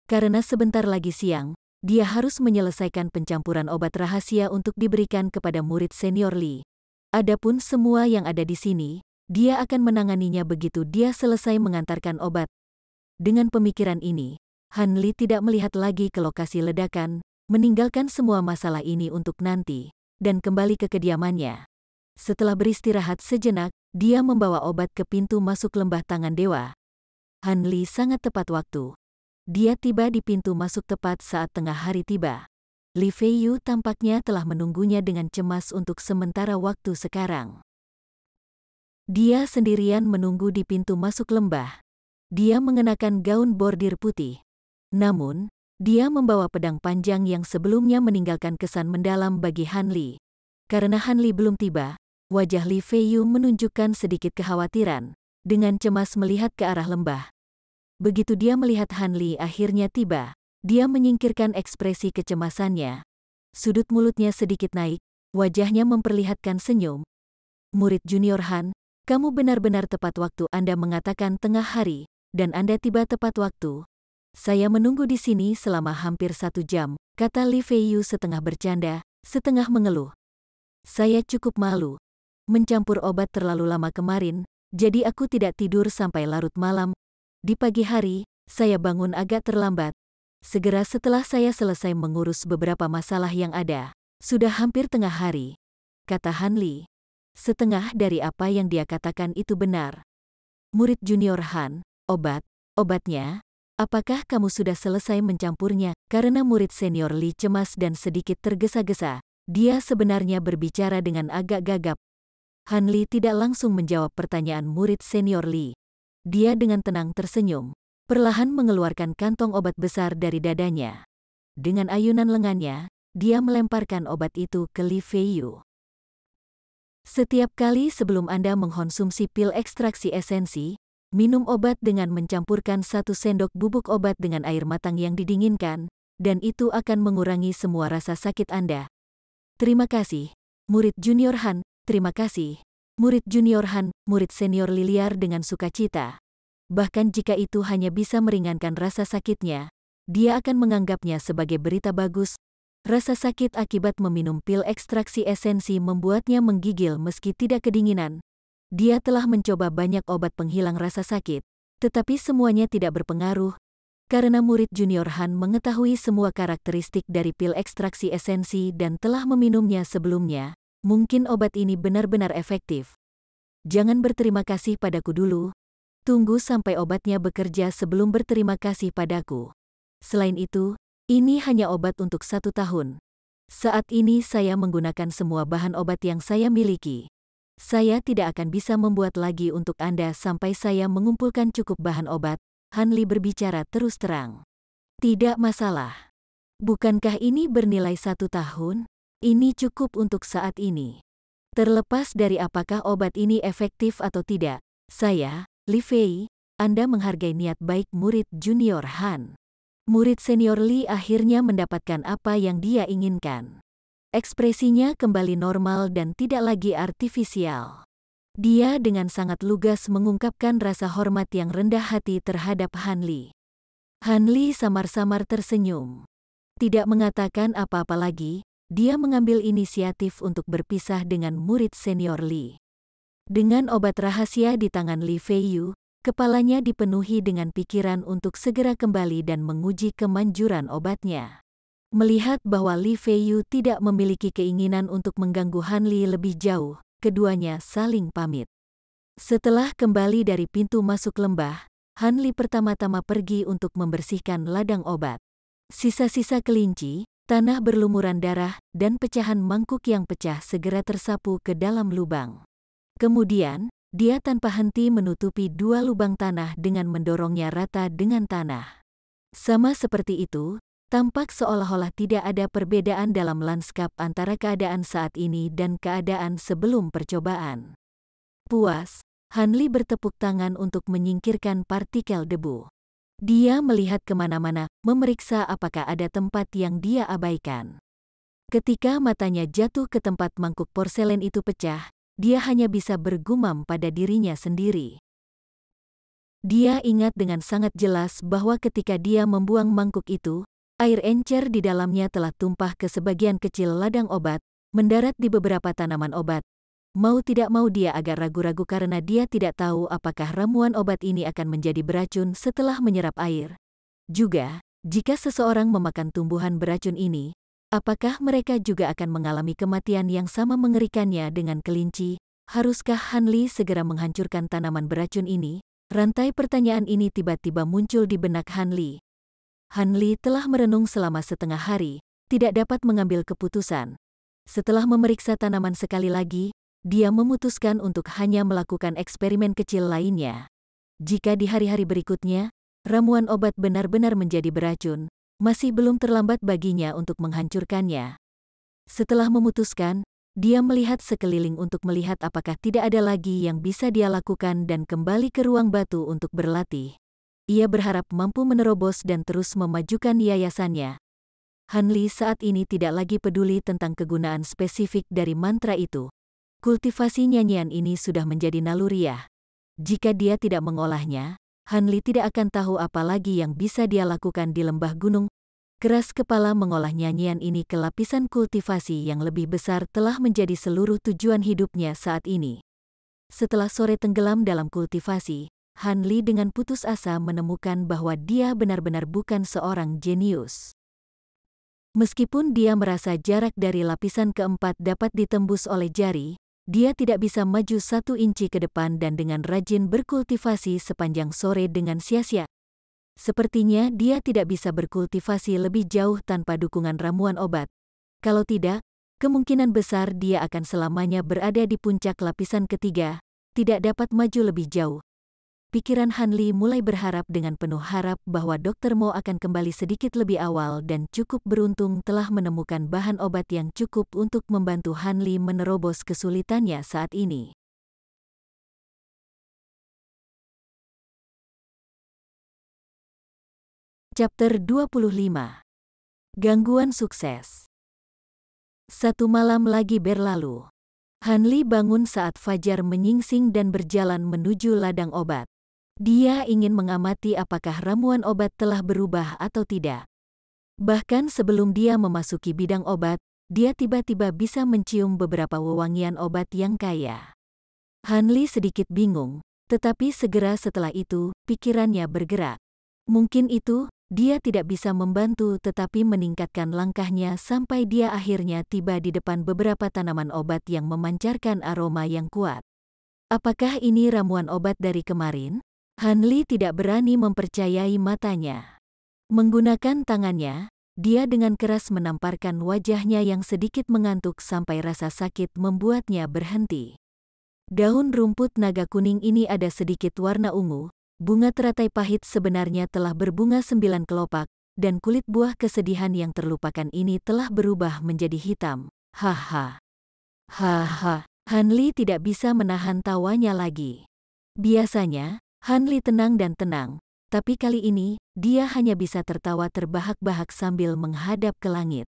Karena sebentar lagi siang, dia harus menyelesaikan pencampuran obat rahasia untuk diberikan kepada murid senior Li. Adapun semua yang ada di sini, dia akan menanganinya begitu dia selesai mengantarkan obat. Dengan pemikiran ini, Han Li tidak melihat lagi ke lokasi ledakan, meninggalkan semua masalah ini untuk nanti, dan kembali ke kediamannya. Setelah beristirahat sejenak, dia membawa obat ke pintu masuk lembah tangan dewa. Han Li sangat tepat waktu. Dia tiba di pintu masuk tepat saat tengah hari tiba. Li Feiyu tampaknya telah menunggunya dengan cemas untuk sementara waktu sekarang. Dia sendirian menunggu di pintu masuk lembah. Dia mengenakan gaun bordir putih. Namun, dia membawa pedang panjang yang sebelumnya meninggalkan kesan mendalam bagi Han Li. Karena Han Li belum tiba, wajah Li Feiyu menunjukkan sedikit kekhawatiran, dengan cemas melihat ke arah lembah. Begitu dia melihat Han Li akhirnya tiba, dia menyingkirkan ekspresi kecemasannya. Sudut mulutnya sedikit naik, wajahnya memperlihatkan senyum. Murid junior Han, kamu benar-benar tepat waktu. Anda mengatakan tengah hari, dan Anda tiba tepat waktu. Saya menunggu di sini selama hampir 1 jam, kata Li Feiyu setengah bercanda, setengah mengeluh. Saya cukup malu. Mencampur obat terlalu lama kemarin, jadi aku tidak tidur sampai larut malam. Di pagi hari, saya bangun agak terlambat. Segera setelah saya selesai mengurus beberapa masalah yang ada, sudah hampir tengah hari, kata Han Li. Setengah dari apa yang dia katakan itu benar. Murid junior Han, obatnya, apakah kamu sudah selesai mencampurnya? Karena murid senior Li cemas dan sedikit tergesa-gesa, dia sebenarnya berbicara dengan agak gagap. Han Li tidak langsung menjawab pertanyaan murid senior Li. Dia dengan tenang tersenyum, perlahan mengeluarkan kantong obat besar dari dadanya. Dengan ayunan lengannya, dia melemparkan obat itu ke Li Feiyu. Setiap kali sebelum Anda mengkonsumsi pil ekstraksi esensi, Minum obat dengan mencampurkan 1 sendok bubuk obat dengan air matang yang didinginkan, dan itu akan mengurangi semua rasa sakit Anda. Terima kasih, murid junior Han. Terima kasih, murid junior Han. Murid senior Liliar dengan sukacita. Bahkan jika itu hanya bisa meringankan rasa sakitnya, dia akan menganggapnya sebagai berita bagus. Rasa sakit akibat meminum pil ekstraksi esensi membuatnya menggigil meski tidak kedinginan. Dia telah mencoba banyak obat penghilang rasa sakit, tetapi semuanya tidak berpengaruh. Karena murid junior Han mengetahui semua karakteristik dari pil ekstraksi esensi dan telah meminumnya sebelumnya, mungkin obat ini benar-benar efektif. Jangan berterima kasih padaku dulu. Tunggu sampai obatnya bekerja sebelum berterima kasih padaku. Selain itu, ini hanya obat untuk 1 tahun. Saat ini saya menggunakan semua bahan obat yang saya miliki. Saya tidak akan bisa membuat lagi untuk Anda sampai saya mengumpulkan cukup bahan obat. Han Li berbicara terus terang. Tidak masalah. Bukankah ini bernilai 1 tahun? Ini cukup untuk saat ini. Terlepas dari apakah obat ini efektif atau tidak, saya, Li Fei, Anda menghargai niat baik murid junior Han. Murid senior Li akhirnya mendapatkan apa yang dia inginkan. Ekspresinya kembali normal dan tidak lagi artifisial. Dia dengan sangat lugas mengungkapkan rasa hormat yang rendah hati terhadap Han Li. Han Li samar-samar tersenyum. Tidak mengatakan apa-apa lagi, dia mengambil inisiatif untuk berpisah dengan murid senior Li. Dengan obat rahasia di tangan Li Feiyu, kepalanya dipenuhi dengan pikiran untuk segera kembali dan menguji kemanjuran obatnya. Melihat bahwa Li Feiyu tidak memiliki keinginan untuk mengganggu Han Li lebih jauh, keduanya saling pamit. Setelah kembali dari pintu masuk lembah, Han Li pertama-tama pergi untuk membersihkan ladang obat. Sisa-sisa kelinci, tanah berlumuran darah, dan pecahan mangkuk yang pecah segera tersapu ke dalam lubang. Kemudian, dia tanpa henti menutupi 2 lubang tanah dengan mendorongnya rata dengan tanah. Sama seperti itu, tampak seolah-olah tidak ada perbedaan dalam lanskap antara keadaan saat ini dan keadaan sebelum percobaan. Puas, Han Li bertepuk tangan untuk menyingkirkan partikel debu. Dia melihat kemana-mana, memeriksa apakah ada tempat yang dia abaikan. Ketika matanya jatuh ke tempat mangkuk porselen itu pecah, dia hanya bisa bergumam pada dirinya sendiri. Dia ingat dengan sangat jelas bahwa ketika dia membuang mangkuk itu, air encer di dalamnya telah tumpah ke sebagian kecil ladang obat, mendarat di beberapa tanaman obat. Mau tidak mau dia agak ragu-ragu karena dia tidak tahu apakah ramuan obat ini akan menjadi beracun setelah menyerap air. Juga, jika seseorang memakan tumbuhan beracun ini, apakah mereka juga akan mengalami kematian yang sama mengerikannya dengan kelinci? Haruskah Han Li segera menghancurkan tanaman beracun ini? Rantai pertanyaan ini tiba-tiba muncul di benak Han Li. Han Li telah merenung selama setengah hari, tidak dapat mengambil keputusan. Setelah memeriksa tanaman sekali lagi, dia memutuskan untuk hanya melakukan eksperimen kecil lainnya. Jika di hari-hari berikutnya, ramuan obat benar-benar menjadi beracun, masih belum terlambat baginya untuk menghancurkannya. Setelah memutuskan, dia melihat sekeliling untuk melihat apakah tidak ada lagi yang bisa dia lakukan dan kembali ke ruang batu untuk berlatih. Ia berharap mampu menerobos dan terus memajukan yayasannya. Han Li saat ini tidak lagi peduli tentang kegunaan spesifik dari mantra itu. Kultivasi nyanyian ini sudah menjadi naluriah. Jika dia tidak mengolahnya, Han Li tidak akan tahu apa lagi yang bisa dia lakukan di lembah gunung. Keras kepala mengolah nyanyian ini ke lapisan kultivasi yang lebih besar telah menjadi seluruh tujuan hidupnya saat ini. Setelah sore tenggelam dalam kultivasi, Han Li dengan putus asa menemukan bahwa dia benar-benar bukan seorang jenius. Meskipun dia merasa jarak dari lapisan keempat dapat ditembus oleh jari, dia tidak bisa maju 1 inci ke depan dan dengan rajin berkultivasi sepanjang sore dengan sia-sia. Sepertinya dia tidak bisa berkultivasi lebih jauh tanpa dukungan ramuan obat. Kalau tidak, kemungkinan besar dia akan selamanya berada di puncak lapisan ketiga, tidak dapat maju lebih jauh. Pikiran Han Li mulai berharap dengan penuh harap bahwa Dr. Mo akan kembali sedikit lebih awal dan cukup beruntung telah menemukan bahan obat yang cukup untuk membantu Han Li menerobos kesulitannya saat ini. Chapter 25. Gangguan sukses. Satu malam lagi berlalu. Han Li bangun saat fajar menyingsing dan berjalan menuju ladang obat. Dia ingin mengamati apakah ramuan obat telah berubah atau tidak. Bahkan sebelum dia memasuki bidang obat, dia tiba-tiba bisa mencium beberapa wewangian obat yang kaya. Han Li sedikit bingung, tetapi segera setelah itu, pikirannya bergerak. Mungkin itu, dia tidak bisa membantu tetapi meningkatkan langkahnya sampai dia akhirnya tiba di depan beberapa tanaman obat yang memancarkan aroma yang kuat. Apakah ini ramuan obat dari kemarin? Han Li tidak berani mempercayai matanya. Menggunakan tangannya, dia dengan keras menamparkan wajahnya yang sedikit mengantuk sampai rasa sakit membuatnya berhenti. Daun rumput naga kuning ini ada sedikit warna ungu. Bunga teratai pahit sebenarnya telah berbunga 9 kelopak, dan kulit buah kesedihan yang terlupakan ini telah berubah menjadi hitam. Haha. Haha. Han Li tidak bisa menahan tawanya lagi. Biasanya, Han Li tenang dan tenang, tapi kali ini, dia hanya bisa tertawa terbahak-bahak sambil menghadap ke langit.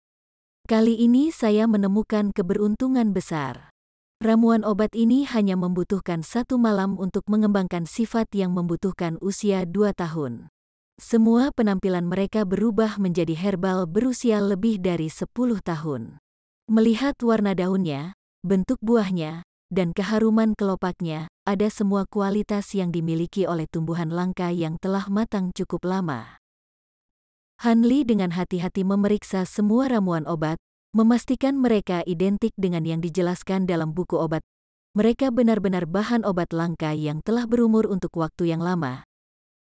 Kali ini saya menemukan keberuntungan besar. Ramuan obat ini hanya membutuhkan 1 malam untuk mengembangkan sifat yang membutuhkan usia 2 tahun. Semua penampilan mereka berubah menjadi herbal berusia lebih dari 10 tahun. Melihat warna daunnya, bentuk buahnya, dan keharuman kelopaknya, ada semua kualitas yang dimiliki oleh tumbuhan langka yang telah matang cukup lama. Han Li dengan hati-hati memeriksa semua ramuan obat, memastikan mereka identik dengan yang dijelaskan dalam buku obat. Mereka benar-benar bahan obat langka yang telah berumur untuk waktu yang lama.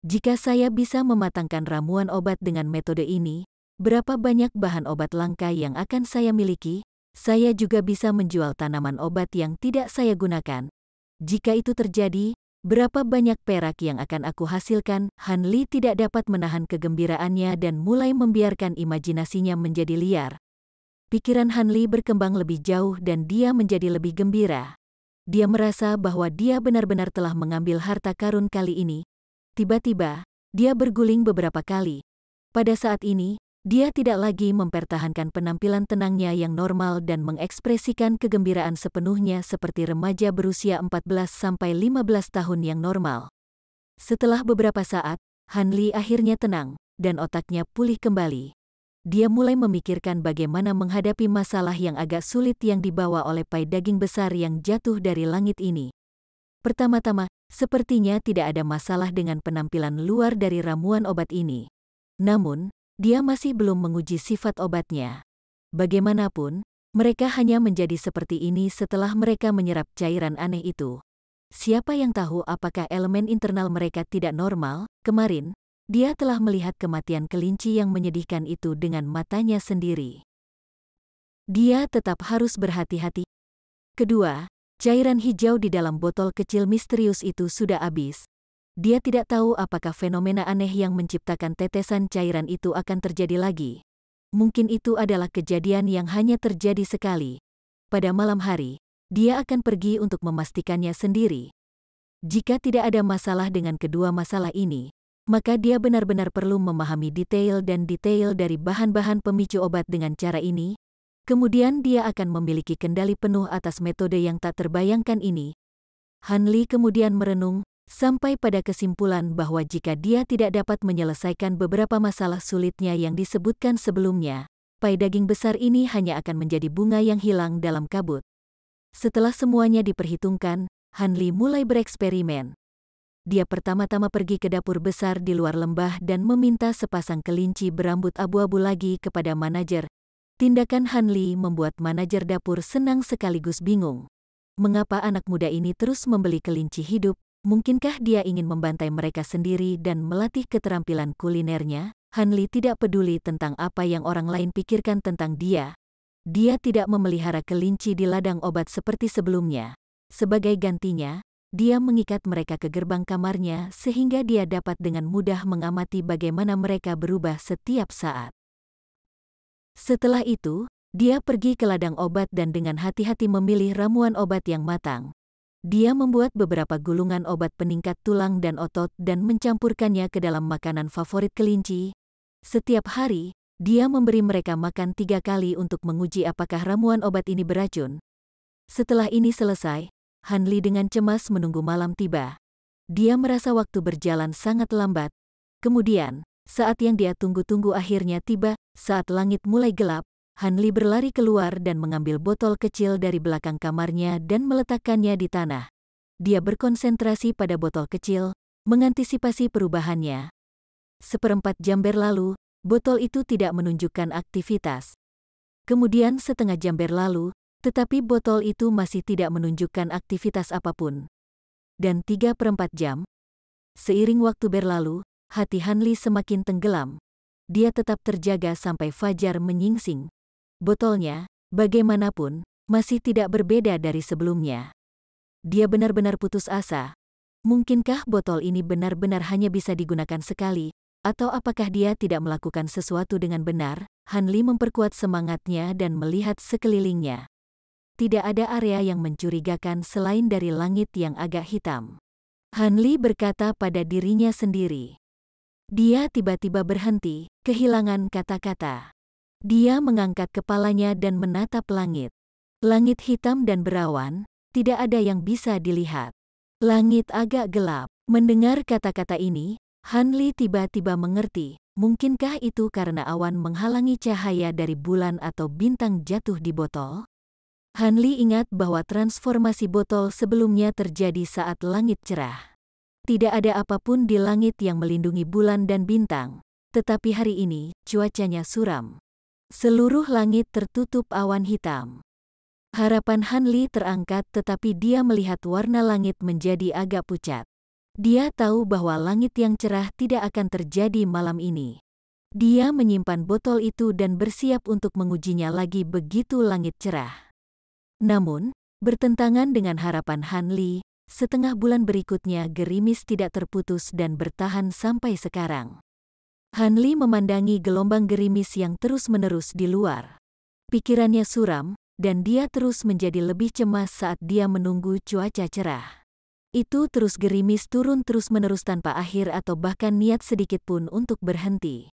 Jika saya bisa mematangkan ramuan obat dengan metode ini, berapa banyak bahan obat langka yang akan saya miliki? Saya juga bisa menjual tanaman obat yang tidak saya gunakan. Jika itu terjadi, berapa banyak perak yang akan aku hasilkan? Han Li tidak dapat menahan kegembiraannya dan mulai membiarkan imajinasinya menjadi liar. Pikiran Han Li berkembang lebih jauh dan dia menjadi lebih gembira. Dia merasa bahwa dia benar-benar telah mengambil harta karun kali ini. Tiba-tiba, dia berguling beberapa kali. Pada saat ini, dia tidak lagi mempertahankan penampilan tenangnya yang normal dan mengekspresikan kegembiraan sepenuhnya seperti remaja berusia 14-15 tahun yang normal. Setelah beberapa saat, Han Li akhirnya tenang, dan otaknya pulih kembali. Dia mulai memikirkan bagaimana menghadapi masalah yang agak sulit yang dibawa oleh pai daging besar yang jatuh dari langit ini. Pertama-tama, sepertinya tidak ada masalah dengan penampilan luar dari ramuan obat ini. Namun, dia masih belum menguji sifat obatnya. Bagaimanapun, mereka hanya menjadi seperti ini setelah mereka menyerap cairan aneh itu. Siapa yang tahu apakah elemen internal mereka tidak normal? Kemarin, dia telah melihat kematian kelinci yang menyedihkan itu dengan matanya sendiri. Dia tetap harus berhati-hati. Kedua, cairan hijau di dalam botol kecil misterius itu sudah habis. Dia tidak tahu apakah fenomena aneh yang menciptakan tetesan cairan itu akan terjadi lagi. Mungkin itu adalah kejadian yang hanya terjadi sekali. Pada malam hari, dia akan pergi untuk memastikannya sendiri. Jika tidak ada masalah dengan kedua masalah ini, maka dia benar-benar perlu memahami detail dari bahan-bahan pemicu obat dengan cara ini. Kemudian dia akan memiliki kendali penuh atas metode yang tak terbayangkan ini. Han Li kemudian merenung, sampai pada kesimpulan bahwa jika dia tidak dapat menyelesaikan beberapa masalah sulitnya yang disebutkan sebelumnya, pai daging besar ini hanya akan menjadi bunga yang hilang dalam kabut. Setelah semuanya diperhitungkan, Han Li mulai bereksperimen. Dia pertama-tama pergi ke dapur besar di luar lembah dan meminta sepasang kelinci berambut abu-abu lagi kepada manajer. Tindakan Han Li membuat manajer dapur senang sekaligus bingung. Mengapa anak muda ini terus membeli kelinci hidup? Mungkinkah dia ingin membantai mereka sendiri dan melatih keterampilan kulinernya? Han Li tidak peduli tentang apa yang orang lain pikirkan tentang dia. Dia tidak memelihara kelinci di ladang obat seperti sebelumnya. Sebagai gantinya, dia mengikat mereka ke gerbang kamarnya sehingga dia dapat dengan mudah mengamati bagaimana mereka berubah setiap saat. Setelah itu, dia pergi ke ladang obat dan dengan hati-hati memilih ramuan obat yang matang. Dia membuat beberapa gulungan obat peningkat tulang dan otot dan mencampurkannya ke dalam makanan favorit kelinci. Setiap hari, dia memberi mereka makan 3 kali untuk menguji apakah ramuan obat ini beracun. Setelah ini selesai, Han Li dengan cemas menunggu malam tiba. Dia merasa waktu berjalan sangat lambat. Kemudian, saat yang dia tunggu-tunggu akhirnya tiba, saat langit mulai gelap, Han Li berlari keluar dan mengambil botol kecil dari belakang kamarnya dan meletakkannya di tanah. Dia berkonsentrasi pada botol kecil, mengantisipasi perubahannya. 1/4 jam berlalu, botol itu tidak menunjukkan aktivitas. Kemudian 1/2 jam berlalu, tetapi botol itu masih tidak menunjukkan aktivitas apapun. Dan 3/4 jam. Seiring waktu berlalu, hati Han Li semakin tenggelam. Dia tetap terjaga sampai fajar menyingsing. Botolnya, bagaimanapun, masih tidak berbeda dari sebelumnya. Dia benar-benar putus asa. Mungkinkah botol ini benar-benar hanya bisa digunakan sekali? Atau apakah dia tidak melakukan sesuatu dengan benar? Han Li memperkuat semangatnya dan melihat sekelilingnya. Tidak ada area yang mencurigakan selain dari langit yang agak hitam. Han Li berkata pada dirinya sendiri. Dia tiba-tiba berhenti, kehilangan kata-kata. Dia mengangkat kepalanya dan menatap langit. Langit hitam dan berawan, tidak ada yang bisa dilihat. Langit agak gelap. Mendengar kata-kata ini, Han Li tiba-tiba mengerti, mungkinkah itu karena awan menghalangi cahaya dari bulan atau bintang jatuh di botol? Han Li ingat bahwa transformasi botol sebelumnya terjadi saat langit cerah. Tidak ada apapun di langit yang melindungi bulan dan bintang, tetapi hari ini cuacanya suram. Seluruh langit tertutup awan hitam. Harapan Han Li terangkat tetapi dia melihat warna langit menjadi agak pucat. Dia tahu bahwa langit yang cerah tidak akan terjadi malam ini. Dia menyimpan botol itu dan bersiap untuk mengujinya lagi begitu langit cerah. Namun, bertentangan dengan harapan Han Li, setengah bulan berikutnya gerimis tidak terputus dan bertahan sampai sekarang. Han Li memandangi gelombang gerimis yang terus-menerus di luar. Pikirannya suram, dan dia terus menjadi lebih cemas saat dia menunggu cuaca cerah. Itu terus gerimis turun terus-menerus tanpa akhir atau bahkan niat sedikit pun untuk berhenti.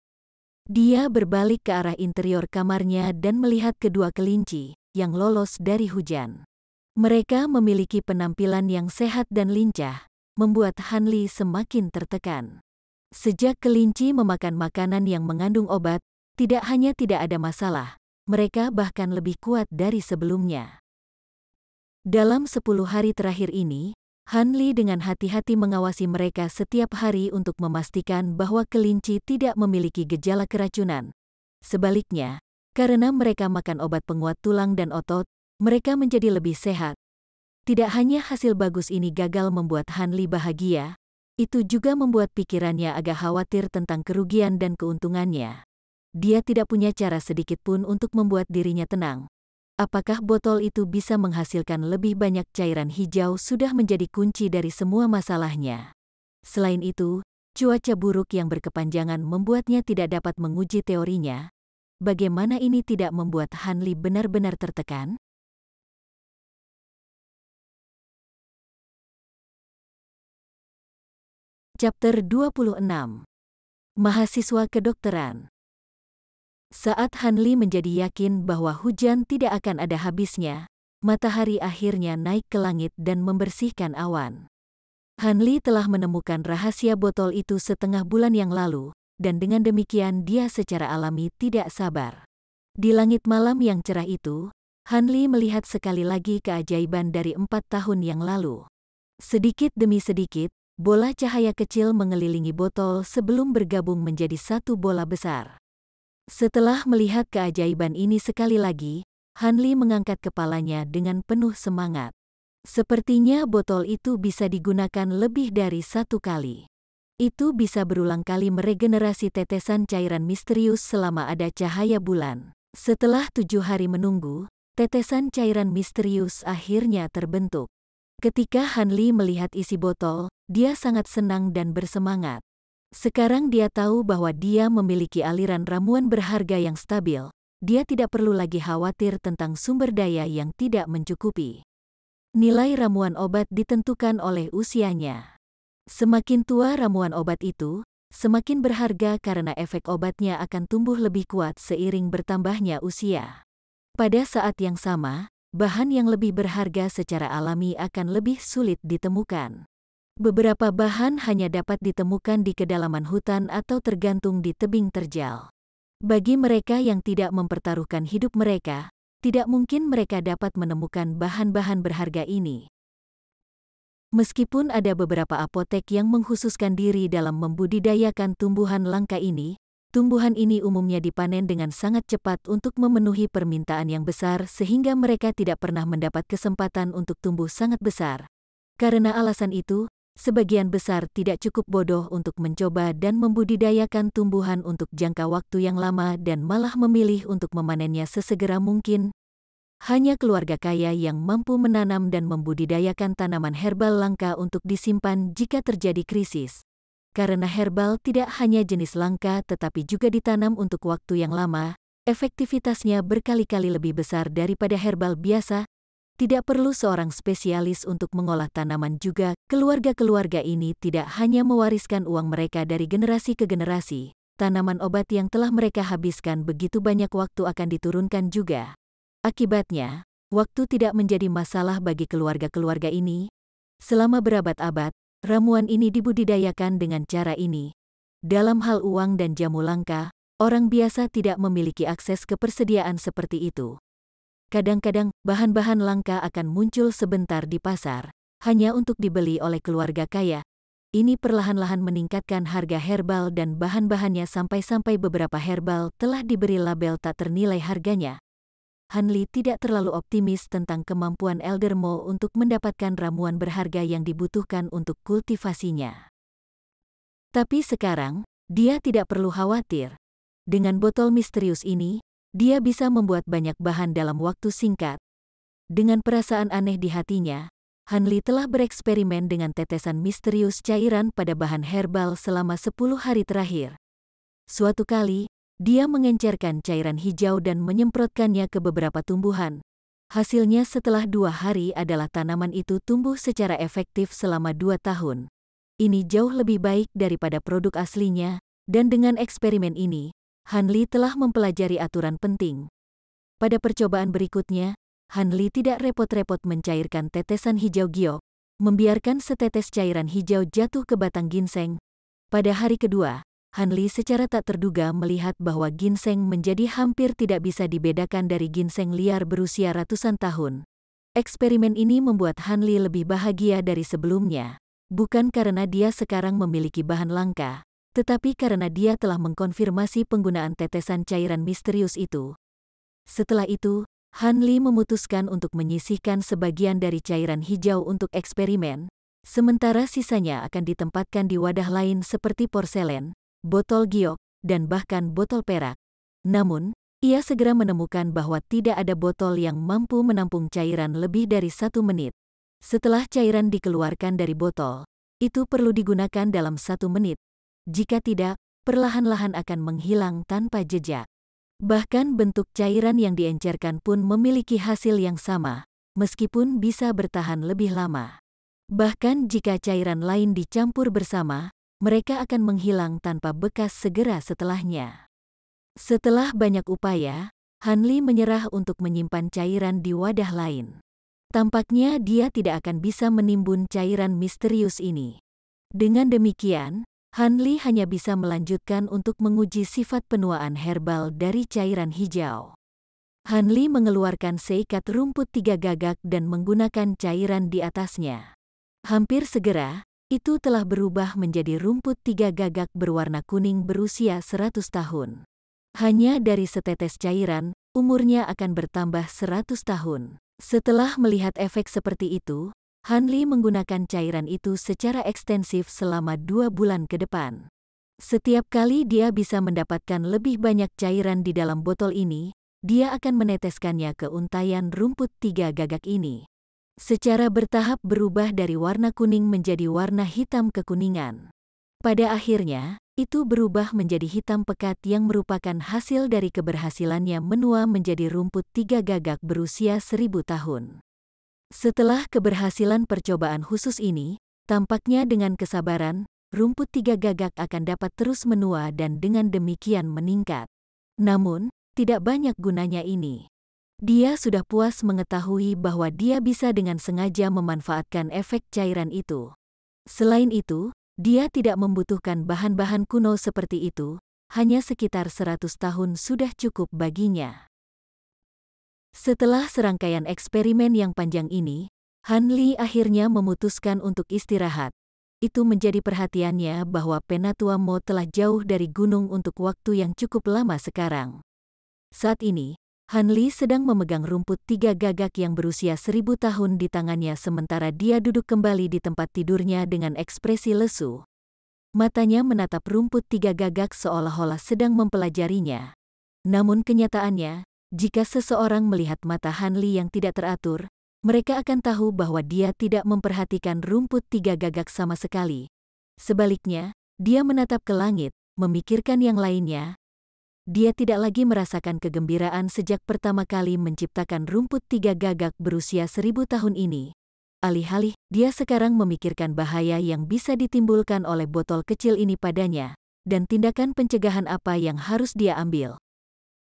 Dia berbalik ke arah interior kamarnya dan melihat kedua kelinci yang lolos dari hujan. Mereka memiliki penampilan yang sehat dan lincah, membuat Han Li semakin tertekan. Sejak kelinci memakan makanan yang mengandung obat, tidak hanya tidak ada masalah, mereka bahkan lebih kuat dari sebelumnya. Dalam 10 hari terakhir ini, Han Li dengan hati-hati mengawasi mereka setiap hari untuk memastikan bahwa kelinci tidak memiliki gejala keracunan. Sebaliknya, karena mereka makan obat penguat tulang dan otot, mereka menjadi lebih sehat. Tidak hanya hasil bagus ini gagal membuat Han Li bahagia, itu juga membuat pikirannya agak khawatir tentang kerugian dan keuntungannya. Dia tidak punya cara sedikit pun untuk membuat dirinya tenang. Apakah botol itu bisa menghasilkan lebih banyak cairan hijau sudah menjadi kunci dari semua masalahnya. Selain itu, cuaca buruk yang berkepanjangan membuatnya tidak dapat menguji teorinya. Bagaimana ini tidak membuat Han Li benar-benar tertekan? Chapter 26. Mahasiswa Kedokteran. Saat Han Li menjadi yakin bahwa hujan tidak akan ada habisnya, matahari akhirnya naik ke langit dan membersihkan awan. Han Li telah menemukan rahasia botol itu setengah bulan yang lalu, dan dengan demikian dia secara alami tidak sabar. Di langit malam yang cerah itu, Han Li melihat sekali lagi keajaiban dari 4 tahun yang lalu. Sedikit demi sedikit, bola cahaya kecil mengelilingi botol sebelum bergabung menjadi satu bola besar. Setelah melihat keajaiban ini sekali lagi, Han Li mengangkat kepalanya dengan penuh semangat. Sepertinya botol itu bisa digunakan lebih dari 1 kali. Itu bisa berulang kali meregenerasi tetesan cairan misterius selama ada cahaya bulan. Setelah 7 hari menunggu, tetesan cairan misterius akhirnya terbentuk. Ketika Han Li melihat isi botol, dia sangat senang dan bersemangat. Sekarang dia tahu bahwa dia memiliki aliran ramuan berharga yang stabil. Dia tidak perlu lagi khawatir tentang sumber daya yang tidak mencukupi. Nilai ramuan obat ditentukan oleh usianya. Semakin tua ramuan obat itu, semakin berharga karena efek obatnya akan tumbuh lebih kuat seiring bertambahnya usia. Pada saat yang sama, bahan yang lebih berharga secara alami akan lebih sulit ditemukan. Beberapa bahan hanya dapat ditemukan di kedalaman hutan atau tergantung di tebing terjal. Bagi mereka yang tidak mempertaruhkan hidup mereka, tidak mungkin mereka dapat menemukan bahan-bahan berharga ini. Meskipun ada beberapa apotek yang mengkhususkan diri dalam membudidayakan tumbuhan langka ini, tumbuhan ini umumnya dipanen dengan sangat cepat untuk memenuhi permintaan yang besar sehingga mereka tidak pernah mendapat kesempatan untuk tumbuh sangat besar. Karena alasan itu, sebagian besar tidak cukup bodoh untuk mencoba dan membudidayakan tumbuhan untuk jangka waktu yang lama dan malah memilih untuk memanennya sesegera mungkin. Hanya keluarga kaya yang mampu menanam dan membudidayakan tanaman herbal langka untuk disimpan jika terjadi krisis. Karena herbal tidak hanya jenis langka tetapi juga ditanam untuk waktu yang lama, efektivitasnya berkali-kali lebih besar daripada herbal biasa. Tidak perlu seorang spesialis untuk mengolah tanaman juga, keluarga-keluarga ini tidak hanya mewariskan uang mereka dari generasi ke generasi, tanaman obat yang telah mereka habiskan begitu banyak waktu akan diturunkan juga. Akibatnya, waktu tidak menjadi masalah bagi keluarga-keluarga ini. Selama berabad-abad, ramuan ini dibudidayakan dengan cara ini. Dalam hal uang dan jamu langka, orang biasa tidak memiliki akses ke persediaan seperti itu. Kadang-kadang, bahan-bahan langka akan muncul sebentar di pasar, hanya untuk dibeli oleh keluarga kaya. Ini perlahan-lahan meningkatkan harga herbal dan bahan-bahannya sampai-sampai beberapa herbal telah diberi label tak ternilai harganya. Hanli tidak terlalu optimis tentang kemampuan Eldermo untuk mendapatkan ramuan berharga yang dibutuhkan untuk kultivasinya. Tapi sekarang, dia tidak perlu khawatir. Dengan botol misterius ini, dia bisa membuat banyak bahan dalam waktu singkat. Dengan perasaan aneh di hatinya, Hanli telah bereksperimen dengan tetesan misterius cairan pada bahan herbal selama 10 hari terakhir. Suatu kali, dia mengencerkan cairan hijau dan menyemprotkannya ke beberapa tumbuhan. Hasilnya setelah 2 hari adalah tanaman itu tumbuh secara efektif selama 2 tahun. Ini jauh lebih baik daripada produk aslinya, dan dengan eksperimen ini, Hanli telah mempelajari aturan penting. Pada percobaan berikutnya, Hanli tidak repot-repot mencairkan tetesan hijau giok, membiarkan setetes cairan hijau jatuh ke batang ginseng. Pada hari kedua, Hanli secara tak terduga melihat bahwa ginseng menjadi hampir tidak bisa dibedakan dari ginseng liar berusia ratusan tahun. Eksperimen ini membuat Hanli lebih bahagia dari sebelumnya, bukan karena dia sekarang memiliki bahan langka, tetapi karena dia telah mengkonfirmasi penggunaan tetesan cairan misterius itu. Setelah itu, Hanli memutuskan untuk menyisihkan sebagian dari cairan hijau untuk eksperimen, sementara sisanya akan ditempatkan di wadah lain seperti porselen, botol giok, dan bahkan botol perak. Namun, ia segera menemukan bahwa tidak ada botol yang mampu menampung cairan lebih dari 1 menit. Setelah cairan dikeluarkan dari botol, itu perlu digunakan dalam 1 menit. Jika tidak, perlahan-lahan akan menghilang tanpa jejak. Bahkan bentuk cairan yang diencerkan pun memiliki hasil yang sama, meskipun bisa bertahan lebih lama. Bahkan jika cairan lain dicampur bersama, mereka akan menghilang tanpa bekas segera setelahnya. Setelah banyak upaya, Hanli menyerah untuk menyimpan cairan di wadah lain. Tampaknya dia tidak akan bisa menimbun cairan misterius ini. Dengan demikian, Hanli hanya bisa melanjutkan untuk menguji sifat penuaan herbal dari cairan hijau. Hanli mengeluarkan seikat rumput 3 gagak dan menggunakan cairan di atasnya. Hampir segera, itu telah berubah menjadi rumput 3 gagak berwarna kuning berusia 100 tahun. Hanya dari setetes cairan, umurnya akan bertambah 100 tahun. Setelah melihat efek seperti itu, Hanli menggunakan cairan itu secara ekstensif selama 2 bulan ke depan. Setiap kali dia bisa mendapatkan lebih banyak cairan di dalam botol ini, dia akan meneteskannya ke untayan rumput 3 gagak ini. Secara bertahap berubah dari warna kuning menjadi warna hitam kekuningan. Pada akhirnya, itu berubah menjadi hitam pekat yang merupakan hasil dari keberhasilannya menua menjadi rumput 3 gagak berusia 1000 tahun. Setelah keberhasilan percobaan khusus ini, tampaknya dengan kesabaran, rumput tiga gagak akan dapat terus menua dan dengan demikian meningkat. Namun, tidak banyak gunanya ini. Dia sudah puas mengetahui bahwa dia bisa dengan sengaja memanfaatkan efek cairan itu. Selain itu, dia tidak membutuhkan bahan-bahan kuno seperti itu, hanya sekitar 100 tahun sudah cukup baginya. Setelah serangkaian eksperimen yang panjang ini, Han Li akhirnya memutuskan untuk istirahat. Itu menjadi perhatiannya bahwa Penatua Mo telah jauh dari gunung untuk waktu yang cukup lama sekarang. Saat ini, Han Li sedang memegang rumput tiga gagak yang berusia 1000 tahun di tangannya sementara dia duduk kembali di tempat tidurnya dengan ekspresi lesu. Matanya menatap rumput tiga gagak seolah-olah sedang mempelajarinya. Namun kenyataannya, jika seseorang melihat mata Han Li yang tidak teratur, mereka akan tahu bahwa dia tidak memperhatikan rumput tiga gagak sama sekali. Sebaliknya, dia menatap ke langit, memikirkan yang lainnya. Dia tidak lagi merasakan kegembiraan sejak pertama kali menciptakan rumput tiga gagak berusia 1000 tahun ini. Alih-alih, dia sekarang memikirkan bahaya yang bisa ditimbulkan oleh botol kecil ini padanya, dan tindakan pencegahan apa yang harus dia ambil.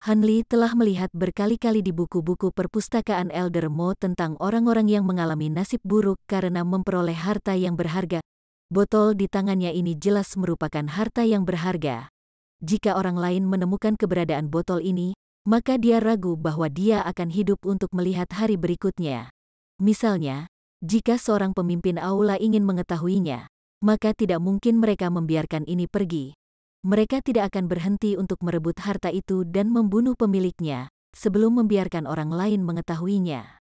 Han Li telah melihat berkali-kali di buku-buku perpustakaan Elder Mo tentang orang-orang yang mengalami nasib buruk karena memperoleh harta yang berharga. Botol di tangannya ini jelas merupakan harta yang berharga. Jika orang lain menemukan keberadaan botol ini, maka dia ragu bahwa dia akan hidup untuk melihat hari berikutnya. Misalnya, jika seorang pemimpin aula ingin mengetahuinya, maka tidak mungkin mereka membiarkan ini pergi. Mereka tidak akan berhenti untuk merebut harta itu dan membunuh pemiliknya, sebelum membiarkan orang lain mengetahuinya.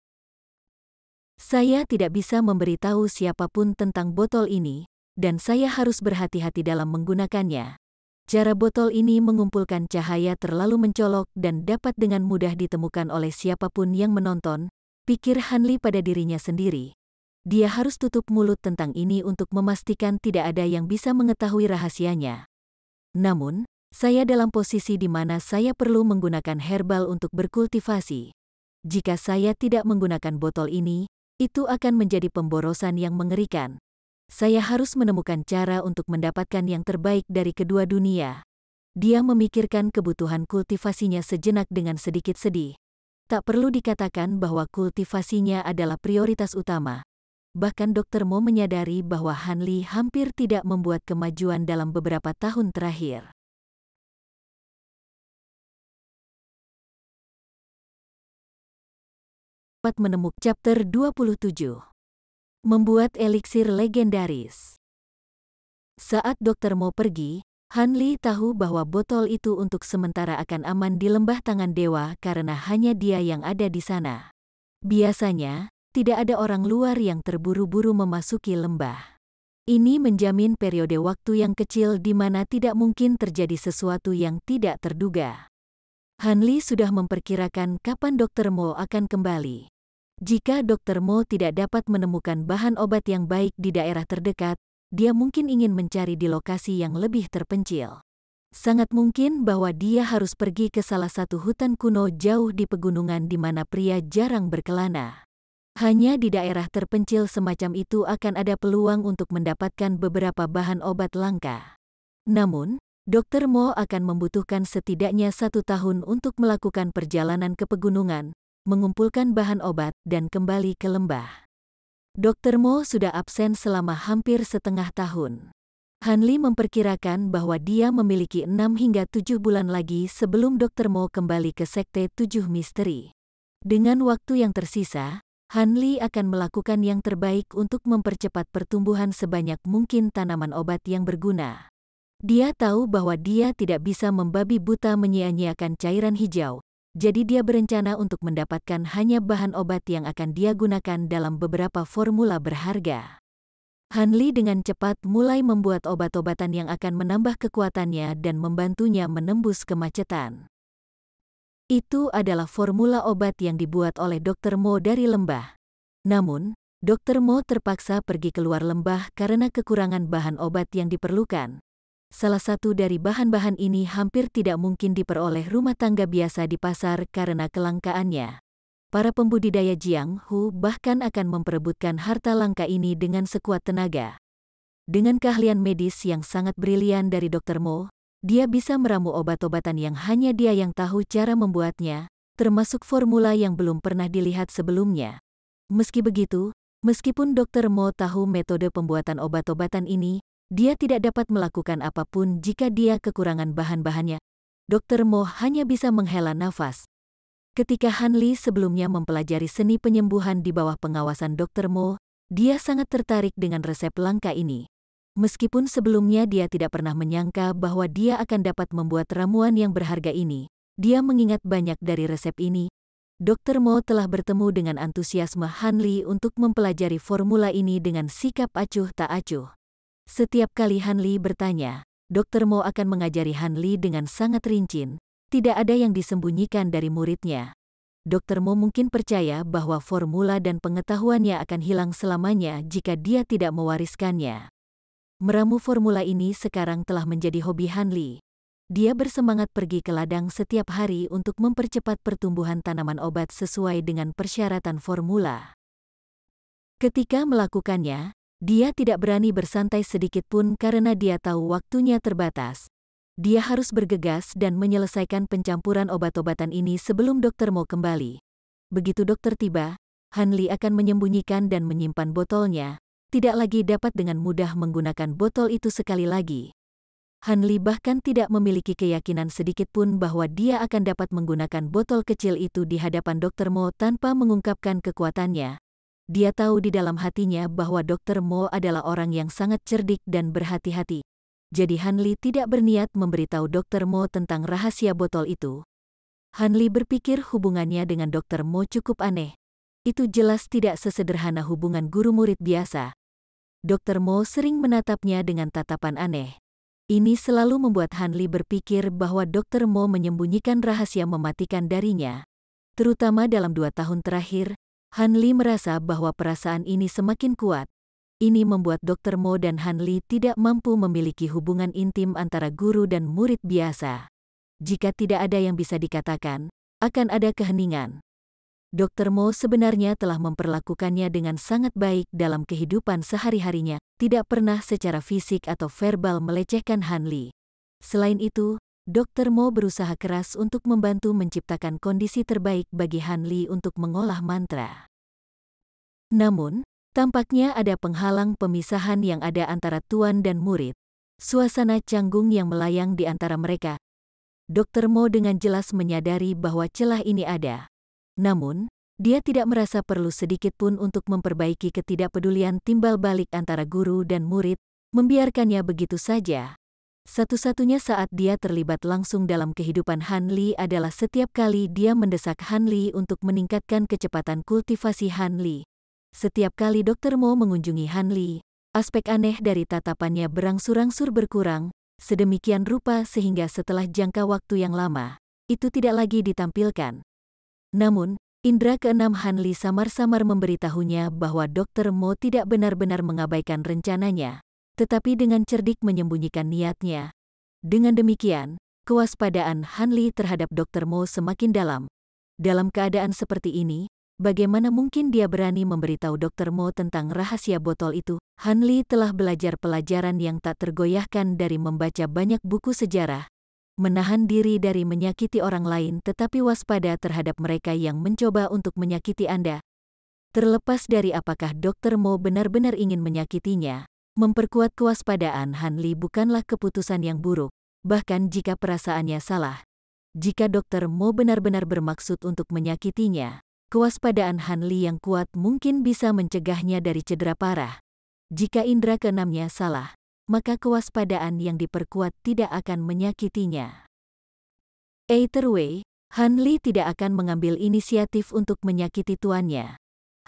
Saya tidak bisa memberitahu siapapun tentang botol ini, dan saya harus berhati-hati dalam menggunakannya. Cara botol ini mengumpulkan cahaya terlalu mencolok dan dapat dengan mudah ditemukan oleh siapapun yang menonton, pikir Han Li pada dirinya sendiri. Dia harus tutup mulut tentang ini untuk memastikan tidak ada yang bisa mengetahui rahasianya. Namun, saya dalam posisi di mana saya perlu menggunakan herbal untuk berkultivasi. Jika saya tidak menggunakan botol ini, itu akan menjadi pemborosan yang mengerikan. Saya harus menemukan cara untuk mendapatkan yang terbaik dari kedua dunia. Dia memikirkan kebutuhan kultivasinya sejenak dengan sedikit sedih. Tak perlu dikatakan bahwa kultivasinya adalah prioritas utama. Bahkan Dr. Mo menyadari bahwa Han Li hampir tidak membuat kemajuan dalam beberapa tahun terakhir. Menemuk chapter 27. Membuat eliksir legendaris. Saat Dr. Mo pergi, Han Li tahu bahwa botol itu untuk sementara akan aman di lembah tangan dewa karena hanya dia yang ada di sana. Biasanya, tidak ada orang luar yang terburu-buru memasuki lembah. Ini menjamin periode waktu yang kecil di mana tidak mungkin terjadi sesuatu yang tidak terduga. Han Li sudah memperkirakan kapan Dr. Mo akan kembali. Jika Dr. Mo tidak dapat menemukan bahan obat yang baik di daerah terdekat, dia mungkin ingin mencari di lokasi yang lebih terpencil. Sangat mungkin bahwa dia harus pergi ke salah satu hutan kuno jauh di pegunungan di mana pria jarang berkelana. Hanya di daerah terpencil semacam itu akan ada peluang untuk mendapatkan beberapa bahan obat langka. Namun, Dr. Mo akan membutuhkan setidaknya 1 tahun untuk melakukan perjalanan ke pegunungan, mengumpulkan bahan obat, dan kembali ke lembah. Dr. Mo sudah absen selama hampir setengah tahun. Han Li memperkirakan bahwa dia memiliki 6 hingga 7 bulan lagi sebelum Dr. Mo kembali ke Sekte 7 Misteri. Dengan waktu yang tersisa, Han Li akan melakukan yang terbaik untuk mempercepat pertumbuhan sebanyak mungkin tanaman obat yang berguna. Dia tahu bahwa dia tidak bisa membabi buta menyia-nyiakan cairan hijau, jadi dia berencana untuk mendapatkan hanya bahan obat yang akan dia gunakan dalam beberapa formula berharga. Han Li dengan cepat mulai membuat obat-obatan yang akan menambah kekuatannya dan membantunya menembus kemacetan. Itu adalah formula obat yang dibuat oleh Dr. Mo dari lembah. Namun, Dr. Mo terpaksa pergi keluar lembah karena kekurangan bahan obat yang diperlukan. Salah satu dari bahan-bahan ini hampir tidak mungkin diperoleh rumah tangga biasa di pasar karena kelangkaannya. Para pembudidaya Jiang Hu bahkan akan memperebutkan harta langka ini dengan sekuat tenaga. Dengan keahlian medis yang sangat brilian dari Dr. Mo, dia bisa meramu obat-obatan yang hanya dia yang tahu cara membuatnya, termasuk formula yang belum pernah dilihat sebelumnya. Meski begitu, meskipun Dr. Mo tahu metode pembuatan obat-obatan ini, dia tidak dapat melakukan apapun jika dia kekurangan bahan-bahannya. Dr. Mo hanya bisa menghela nafas. Ketika Han Li sebelumnya mempelajari seni penyembuhan di bawah pengawasan Dr. Mo, dia sangat tertarik dengan resep langka ini. Meskipun sebelumnya dia tidak pernah menyangka bahwa dia akan dapat membuat ramuan yang berharga ini, dia mengingat banyak dari resep ini. Dr. Mo telah bertemu dengan antusiasme Han Li untuk mempelajari formula ini dengan sikap acuh tak acuh. Setiap kali Han Li bertanya, Dr. Mo akan mengajari Han Li dengan sangat rinci. Tidak ada yang disembunyikan dari muridnya. Dr. Mo mungkin percaya bahwa formula dan pengetahuannya akan hilang selamanya jika dia tidak mewariskannya. Meramu formula ini sekarang telah menjadi hobi Han Li. Dia bersemangat pergi ke ladang setiap hari untuk mempercepat pertumbuhan tanaman obat sesuai dengan persyaratan formula. Ketika melakukannya, dia tidak berani bersantai sedikit pun karena dia tahu waktunya terbatas. Dia harus bergegas dan menyelesaikan pencampuran obat-obatan ini sebelum Dr. Mo kembali. Begitu dokter tiba, Han Li akan menyembunyikan dan menyimpan botolnya, tidak lagi dapat dengan mudah menggunakan botol itu sekali lagi. Han Li bahkan tidak memiliki keyakinan sedikit pun bahwa dia akan dapat menggunakan botol kecil itu di hadapan Dr. Mo tanpa mengungkapkan kekuatannya. Dia tahu di dalam hatinya bahwa Dr. Mo adalah orang yang sangat cerdik dan berhati-hati. Jadi Han Li tidak berniat memberitahu Dr. Mo tentang rahasia botol itu. Han Li berpikir hubungannya dengan Dr. Mo cukup aneh. Itu jelas tidak sesederhana hubungan guru-murid biasa. Dr. Mo sering menatapnya dengan tatapan aneh. Ini selalu membuat Han Li berpikir bahwa Dr. Mo menyembunyikan rahasia mematikan darinya. Terutama dalam 2 tahun terakhir, Han Li merasa bahwa perasaan ini semakin kuat. Ini membuat Dr. Mo dan Han Li tidak mampu memiliki hubungan intim antara guru dan murid biasa. Jika tidak ada yang bisa dikatakan, akan ada keheningan. Dr. Mo sebenarnya telah memperlakukannya dengan sangat baik dalam kehidupan sehari-harinya, tidak pernah secara fisik atau verbal melecehkan Han Li. Selain itu, Dr. Mo berusaha keras untuk membantu menciptakan kondisi terbaik bagi Han Li untuk mengolah mantra. Namun, tampaknya ada penghalang pemisahan yang ada antara tuan dan murid. Suasana canggung yang melayang di antara mereka. Dr. Mo dengan jelas menyadari bahwa celah ini ada. Namun, dia tidak merasa perlu sedikit pun untuk memperbaiki ketidakpedulian timbal balik antara guru dan murid, membiarkannya begitu saja. Satu-satunya saat dia terlibat langsung dalam kehidupan Han Li adalah setiap kali dia mendesak Han Li untuk meningkatkan kecepatan kultivasi Han Li. Setiap kali Dr. Mo mengunjungi Han Li, aspek aneh dari tatapannya berangsur-angsur berkurang, sedemikian rupa sehingga setelah jangka waktu yang lama, itu tidak lagi ditampilkan. Namun, indera keenam Han Li samar-samar memberitahunya bahwa Dr. Mo tidak benar-benar mengabaikan rencananya, tetapi dengan cerdik menyembunyikan niatnya. Dengan demikian, kewaspadaan Han Li terhadap Dr. Mo semakin dalam. Dalam keadaan seperti ini, bagaimana mungkin dia berani memberitahu Dr. Mo tentang rahasia botol itu? Han Li telah belajar pelajaran yang tak tergoyahkan dari membaca banyak buku sejarah. Menahan diri dari menyakiti orang lain tetapi waspada terhadap mereka yang mencoba untuk menyakiti Anda. Terlepas dari apakah Dr. Mo benar-benar ingin menyakitinya, memperkuat kewaspadaan Han Li bukanlah keputusan yang buruk, bahkan jika perasaannya salah. Jika Dr. Mo benar-benar bermaksud untuk menyakitinya, kewaspadaan Han Li yang kuat mungkin bisa mencegahnya dari cedera parah. Jika indera keenamnya salah, maka kewaspadaan yang diperkuat tidak akan menyakitinya. Either way, Han Li tidak akan mengambil inisiatif untuk menyakiti tuannya.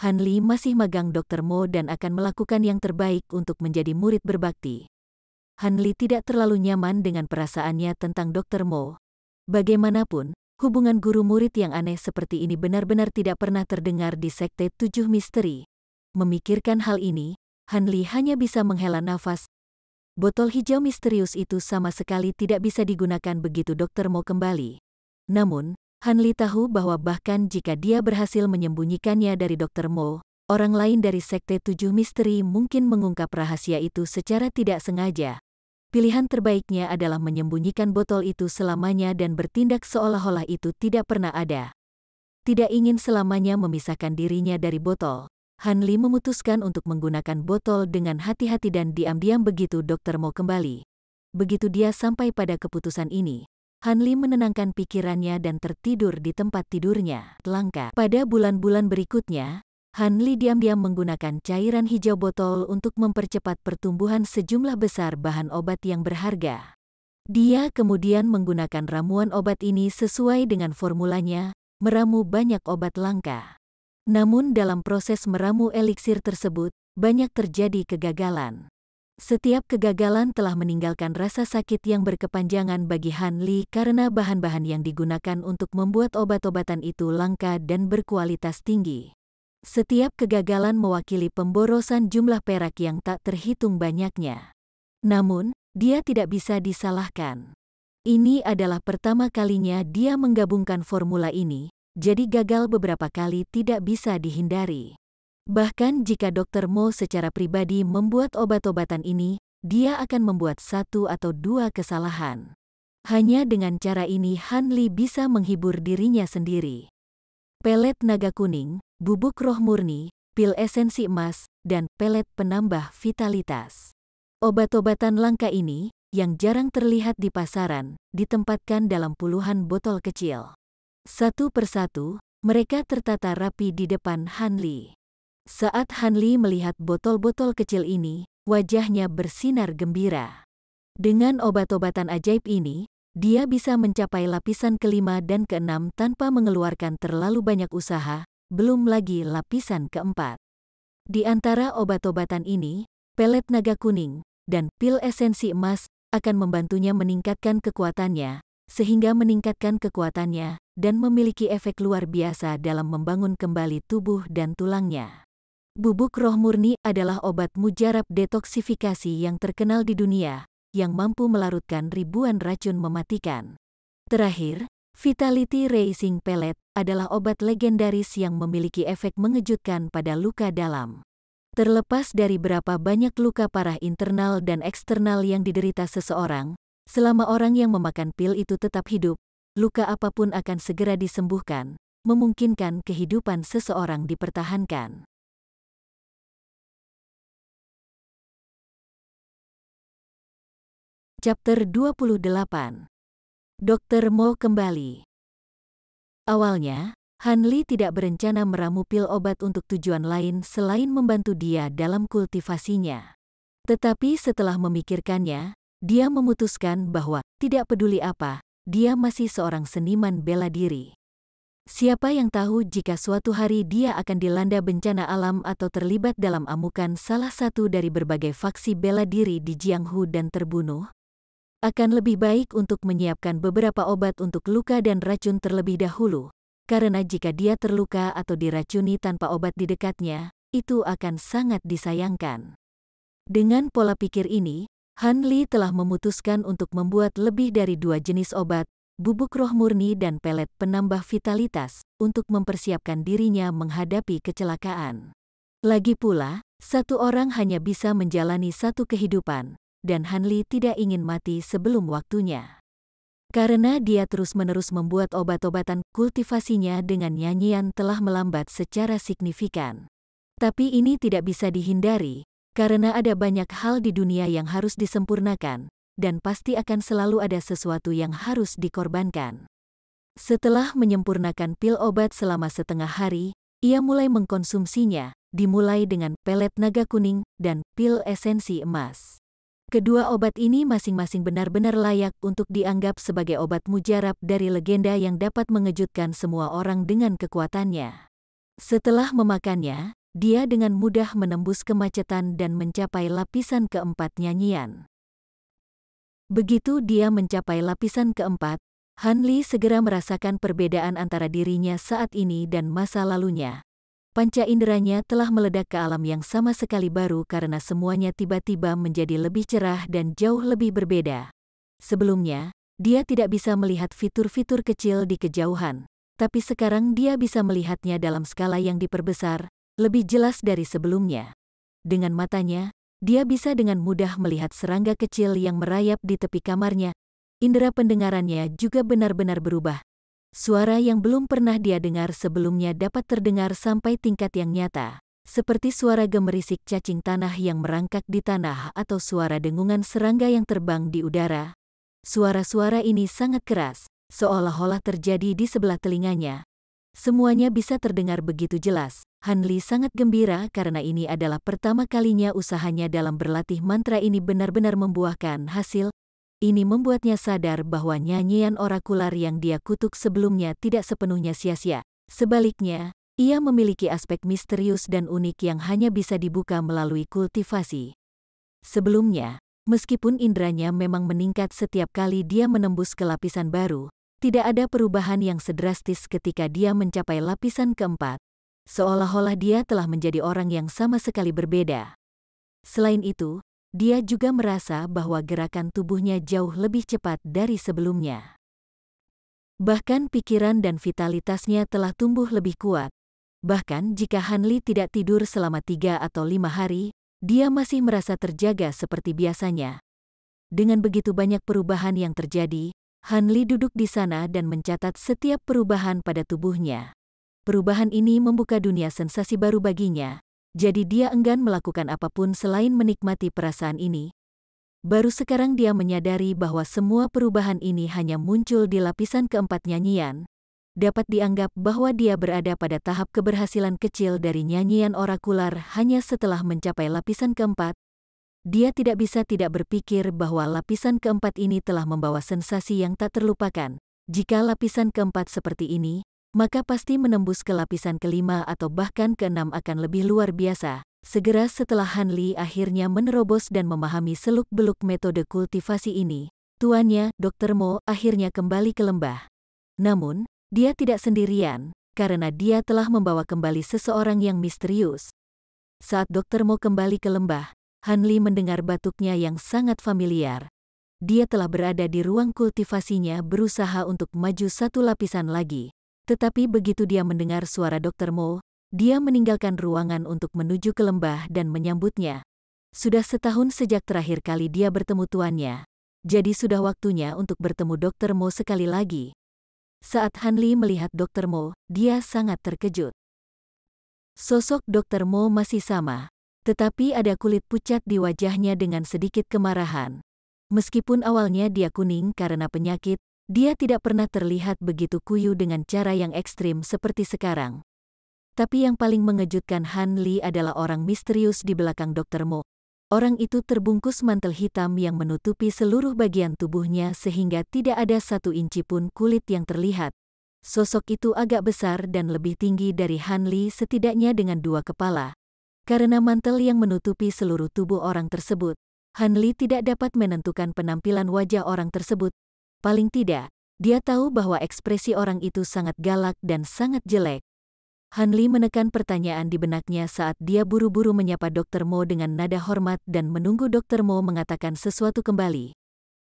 Han Li masih magang Dr. Mo dan akan melakukan yang terbaik untuk menjadi murid berbakti. Han Li tidak terlalu nyaman dengan perasaannya tentang Dr. Mo. Bagaimanapun, hubungan guru-murid yang aneh seperti ini benar-benar tidak pernah terdengar di Sekte 7 Misteri. Memikirkan hal ini, Han Li hanya bisa menghela nafas. Botol hijau misterius itu sama sekali tidak bisa digunakan begitu Dr. Mo kembali. Namun, Han Li tahu bahwa bahkan jika dia berhasil menyembunyikannya dari Dr. Mo, orang lain dari Sekte Tujuh Misteri mungkin mengungkap rahasia itu secara tidak sengaja. Pilihan terbaiknya adalah menyembunyikan botol itu selamanya dan bertindak seolah-olah itu tidak pernah ada. Tidak ingin selamanya memisahkan dirinya dari botol, Han Li memutuskan untuk menggunakan botol dengan hati-hati dan diam-diam begitu Dr. Mo kembali. Begitu dia sampai pada keputusan ini, Han Li menenangkan pikirannya dan tertidur di tempat tidurnya. Langka. Pada bulan-bulan berikutnya, Han Li diam-diam menggunakan cairan hijau botol untuk mempercepat pertumbuhan sejumlah besar bahan obat yang berharga. Dia kemudian menggunakan ramuan obat ini sesuai dengan formulanya, meramu banyak obat langka. Namun dalam proses meramu eliksir tersebut, banyak terjadi kegagalan. Setiap kegagalan telah meninggalkan rasa sakit yang berkepanjangan bagi Han Li karena bahan-bahan yang digunakan untuk membuat obat-obatan itu langka dan berkualitas tinggi. Setiap kegagalan mewakili pemborosan jumlah perak yang tak terhitung banyaknya. Namun, dia tidak bisa disalahkan. Ini adalah pertama kalinya dia menggabungkan formula ini, jadi gagal beberapa kali tidak bisa dihindari. Bahkan jika Dr. Mo secara pribadi membuat obat-obatan ini, dia akan membuat 1 atau 2 kesalahan. Hanya dengan cara ini Han Li bisa menghibur dirinya sendiri. Pelet naga kuning, bubuk roh murni, pil esensi emas, dan pelet penambah vitalitas. Obat-obatan langka ini, yang jarang terlihat di pasaran, ditempatkan dalam puluhan botol kecil. Satu persatu, mereka tertata rapi di depan Han Li. Saat Han Li melihat botol-botol kecil ini, wajahnya bersinar gembira. Dengan obat-obatan ajaib ini, dia bisa mencapai lapisan kelima dan keenam tanpa mengeluarkan terlalu banyak usaha, belum lagi lapisan keempat. Di antara obat-obatan ini, pelet naga kuning dan pil esensi emas akan membantunya meningkatkan kekuatannya, sehingga meningkatkan kekuatannya dan memiliki efek luar biasa dalam membangun kembali tubuh dan tulangnya. Bubuk roh murni adalah obat mujarab detoksifikasi yang terkenal di dunia, yang mampu melarutkan ribuan racun mematikan. Terakhir, Vitality Raising Pellet adalah obat legendaris yang memiliki efek mengejutkan pada luka dalam. Terlepas dari berapa banyak luka parah internal dan eksternal yang diderita seseorang, selama orang yang memakan pil itu tetap hidup, luka apapun akan segera disembuhkan, memungkinkan kehidupan seseorang dipertahankan. Chapter 28. Dr. Mo kembali. Awalnya, Han Li tidak berencana meramu pil obat untuk tujuan lain selain membantu dia dalam kultivasinya. Tetapi setelah memikirkannya, dia memutuskan bahwa, tidak peduli apa, dia masih seorang seniman bela diri. Siapa yang tahu jika suatu hari dia akan dilanda bencana alam atau terlibat dalam amukan salah satu dari berbagai faksi bela diri di Jianghu dan terbunuh? Akan lebih baik untuk menyiapkan beberapa obat untuk luka dan racun terlebih dahulu, karena jika dia terluka atau diracuni tanpa obat di dekatnya, itu akan sangat disayangkan. Dengan pola pikir ini, Han Li telah memutuskan untuk membuat lebih dari 2 jenis obat, bubuk roh murni dan pelet penambah vitalitas, untuk mempersiapkan dirinya menghadapi kecelakaan. Lagi pula, satu orang hanya bisa menjalani satu kehidupan, dan Han Li tidak ingin mati sebelum waktunya. Karena dia terus-menerus membuat obat-obatan, kultivasinya dengan nyanyian telah melambat secara signifikan. Tapi ini tidak bisa dihindari, karena ada banyak hal di dunia yang harus disempurnakan, dan pasti akan selalu ada sesuatu yang harus dikorbankan. Setelah menyempurnakan pil obat selama setengah hari, ia mulai mengkonsumsinya, dimulai dengan pelet naga kuning dan pil esensi emas. Kedua obat ini masing-masing benar-benar layak untuk dianggap sebagai obat mujarab dari legenda yang dapat mengejutkan semua orang dengan kekuatannya. Setelah memakannya, dia dengan mudah menembus kemacetan dan mencapai lapisan keempat nyanyian. Begitu dia mencapai lapisan keempat, Han Li segera merasakan perbedaan antara dirinya saat ini dan masa lalunya. Panca inderanya telah meledak ke alam yang sama sekali baru karena semuanya tiba-tiba menjadi lebih cerah dan jauh lebih berbeda. Sebelumnya, dia tidak bisa melihat fitur-fitur kecil di kejauhan, tapi sekarang dia bisa melihatnya dalam skala yang diperbesar, lebih jelas dari sebelumnya. Dengan matanya, dia bisa dengan mudah melihat serangga kecil yang merayap di tepi kamarnya. Indera pendengarannya juga benar-benar berubah. Suara yang belum pernah dia dengar sebelumnya dapat terdengar sampai tingkat yang nyata, seperti suara gemerisik cacing tanah yang merangkak di tanah atau suara dengungan serangga yang terbang di udara. Suara-suara ini sangat keras, seolah-olah terjadi di sebelah telinganya. Semuanya bisa terdengar begitu jelas. Han Li sangat gembira karena ini adalah pertama kalinya usahanya dalam berlatih mantra ini benar-benar membuahkan hasil. Ini membuatnya sadar bahwa nyanyian orakular yang dia kutuk sebelumnya tidak sepenuhnya sia-sia. Sebaliknya, ia memiliki aspek misterius dan unik yang hanya bisa dibuka melalui kultivasi. Sebelumnya, meskipun indranya memang meningkat setiap kali dia menembus ke lapisan baru, tidak ada perubahan yang sedrastis ketika dia mencapai lapisan keempat. Seolah-olah dia telah menjadi orang yang sama sekali berbeda. Selain itu, dia juga merasa bahwa gerakan tubuhnya jauh lebih cepat dari sebelumnya. Bahkan pikiran dan vitalitasnya telah tumbuh lebih kuat. Bahkan jika Han Li tidak tidur selama 3 atau 5 hari, dia masih merasa terjaga seperti biasanya. Dengan begitu banyak perubahan yang terjadi, Han Li duduk di sana dan mencatat setiap perubahan pada tubuhnya. Perubahan ini membuka dunia sensasi baru baginya, jadi dia enggan melakukan apapun selain menikmati perasaan ini. Baru sekarang dia menyadari bahwa semua perubahan ini hanya muncul di lapisan keempat nyanyian. Dapat dianggap bahwa dia berada pada tahap keberhasilan kecil dari nyanyian orakular hanya setelah mencapai lapisan keempat. Dia tidak bisa tidak berpikir bahwa lapisan keempat ini telah membawa sensasi yang tak terlupakan. Jika lapisan keempat seperti ini, maka pasti menembus ke lapisan kelima atau bahkan keenam akan lebih luar biasa. Segera setelah Han Li akhirnya menerobos dan memahami seluk-beluk metode kultivasi ini, tuannya, Dr. Mo, akhirnya kembali ke lembah. Namun, dia tidak sendirian, karena dia telah membawa kembali seseorang yang misterius. Saat Dr. Mo kembali ke lembah, Han Li mendengar batuknya yang sangat familiar. Dia telah berada di ruang kultivasinya berusaha untuk maju satu lapisan lagi. Tetapi begitu dia mendengar suara Dr. Mo, dia meninggalkan ruangan untuk menuju ke lembah dan menyambutnya. Sudah setahun sejak terakhir kali dia bertemu tuannya, jadi sudah waktunya untuk bertemu Dr. Mo sekali lagi. Saat Han Li melihat Dr. Mo, dia sangat terkejut. Sosok Dr. Mo masih sama, tetapi ada kulit pucat di wajahnya dengan sedikit kemarahan. Meskipun awalnya dia kuning karena penyakit, dia tidak pernah terlihat begitu kuyu dengan cara yang ekstrim seperti sekarang. Tapi yang paling mengejutkan Han Li adalah orang misterius di belakang Dr. Mo. Orang itu terbungkus mantel hitam yang menutupi seluruh bagian tubuhnya sehingga tidak ada 1 inci pun kulit yang terlihat. Sosok itu agak besar dan lebih tinggi dari Han Li setidaknya dengan 2 kepala. Karena mantel yang menutupi seluruh tubuh orang tersebut, Han Li tidak dapat menentukan penampilan wajah orang tersebut. Paling tidak, dia tahu bahwa ekspresi orang itu sangat galak dan sangat jelek. Han Li menekan pertanyaan di benaknya saat dia buru-buru menyapa Dr. Mo dengan nada hormat dan menunggu Dr. Mo mengatakan sesuatu kembali.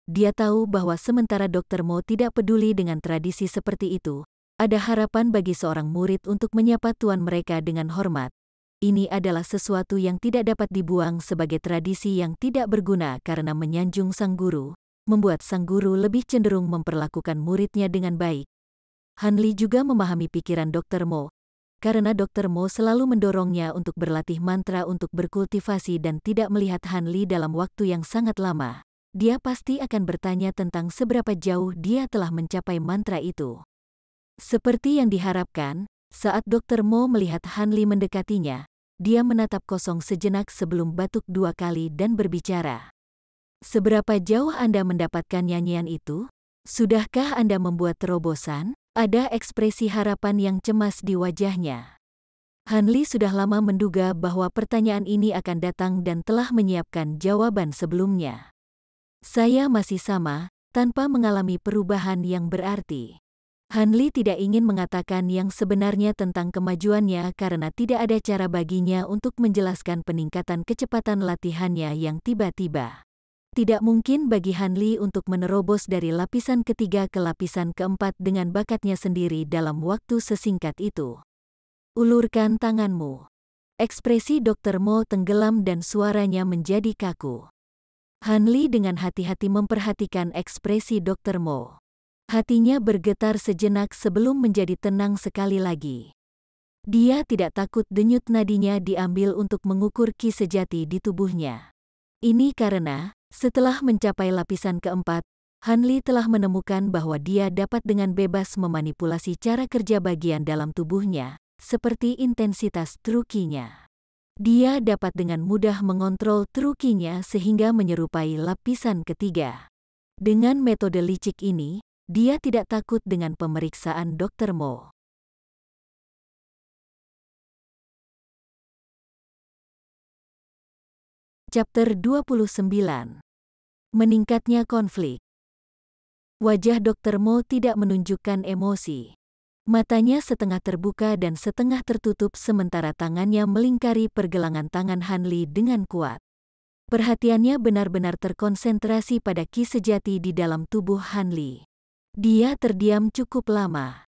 Dia tahu bahwa sementara Dr. Mo tidak peduli dengan tradisi seperti itu, ada harapan bagi seorang murid untuk menyapa tuan mereka dengan hormat. Ini adalah sesuatu yang tidak dapat dibuang sebagai tradisi yang tidak berguna karena menyanjung sang guru, membuat sang guru lebih cenderung memperlakukan muridnya dengan baik. Han Li juga memahami pikiran Dr. Mo, karena Dr. Mo selalu mendorongnya untuk berlatih mantra untuk berkultivasi dan tidak melihat Han Li dalam waktu yang sangat lama. Dia pasti akan bertanya tentang seberapa jauh dia telah mencapai mantra itu. Seperti yang diharapkan, saat Dr. Mo melihat Han Li mendekatinya, dia menatap kosong sejenak sebelum batuk 2 kali dan berbicara. Seberapa jauh Anda mendapatkan nyanyian itu? Sudahkah Anda membuat terobosan? Ada ekspresi harapan yang cemas di wajahnya. Han Li sudah lama menduga bahwa pertanyaan ini akan datang dan telah menyiapkan jawaban sebelumnya. Saya masih sama, tanpa mengalami perubahan yang berarti. Han Li tidak ingin mengatakan yang sebenarnya tentang kemajuannya karena tidak ada cara baginya untuk menjelaskan peningkatan kecepatan latihannya yang tiba-tiba. Tidak mungkin bagi Han Li untuk menerobos dari lapisan ketiga ke lapisan keempat dengan bakatnya sendiri dalam waktu sesingkat itu. Ulurkan tanganmu. Ekspresi Dr. Mo tenggelam dan suaranya menjadi kaku. Hanli dengan hati-hati memperhatikan ekspresi Dr. Mo. Hatinya bergetar sejenak sebelum menjadi tenang sekali lagi. Dia tidak takut denyut nadinya diambil untuk mengukur ki sejati di tubuhnya. Ini karena, setelah mencapai lapisan keempat, Hanli telah menemukan bahwa dia dapat dengan bebas memanipulasi cara kerja bagian dalam tubuhnya, seperti intensitas trukinya. Dia dapat dengan mudah mengontrol trukinya sehingga menyerupai lapisan ketiga. Dengan metode licik ini, dia tidak takut dengan pemeriksaan Dr. Mo. Chapter 29. Meningkatnya konflik. Wajah Dr. Mo tidak menunjukkan emosi. Matanya setengah terbuka dan setengah tertutup sementara tangannya melingkari pergelangan tangan Hanli dengan kuat. Perhatiannya benar-benar terkonsentrasi pada ki sejati di dalam tubuh Hanli. Dia terdiam cukup lama.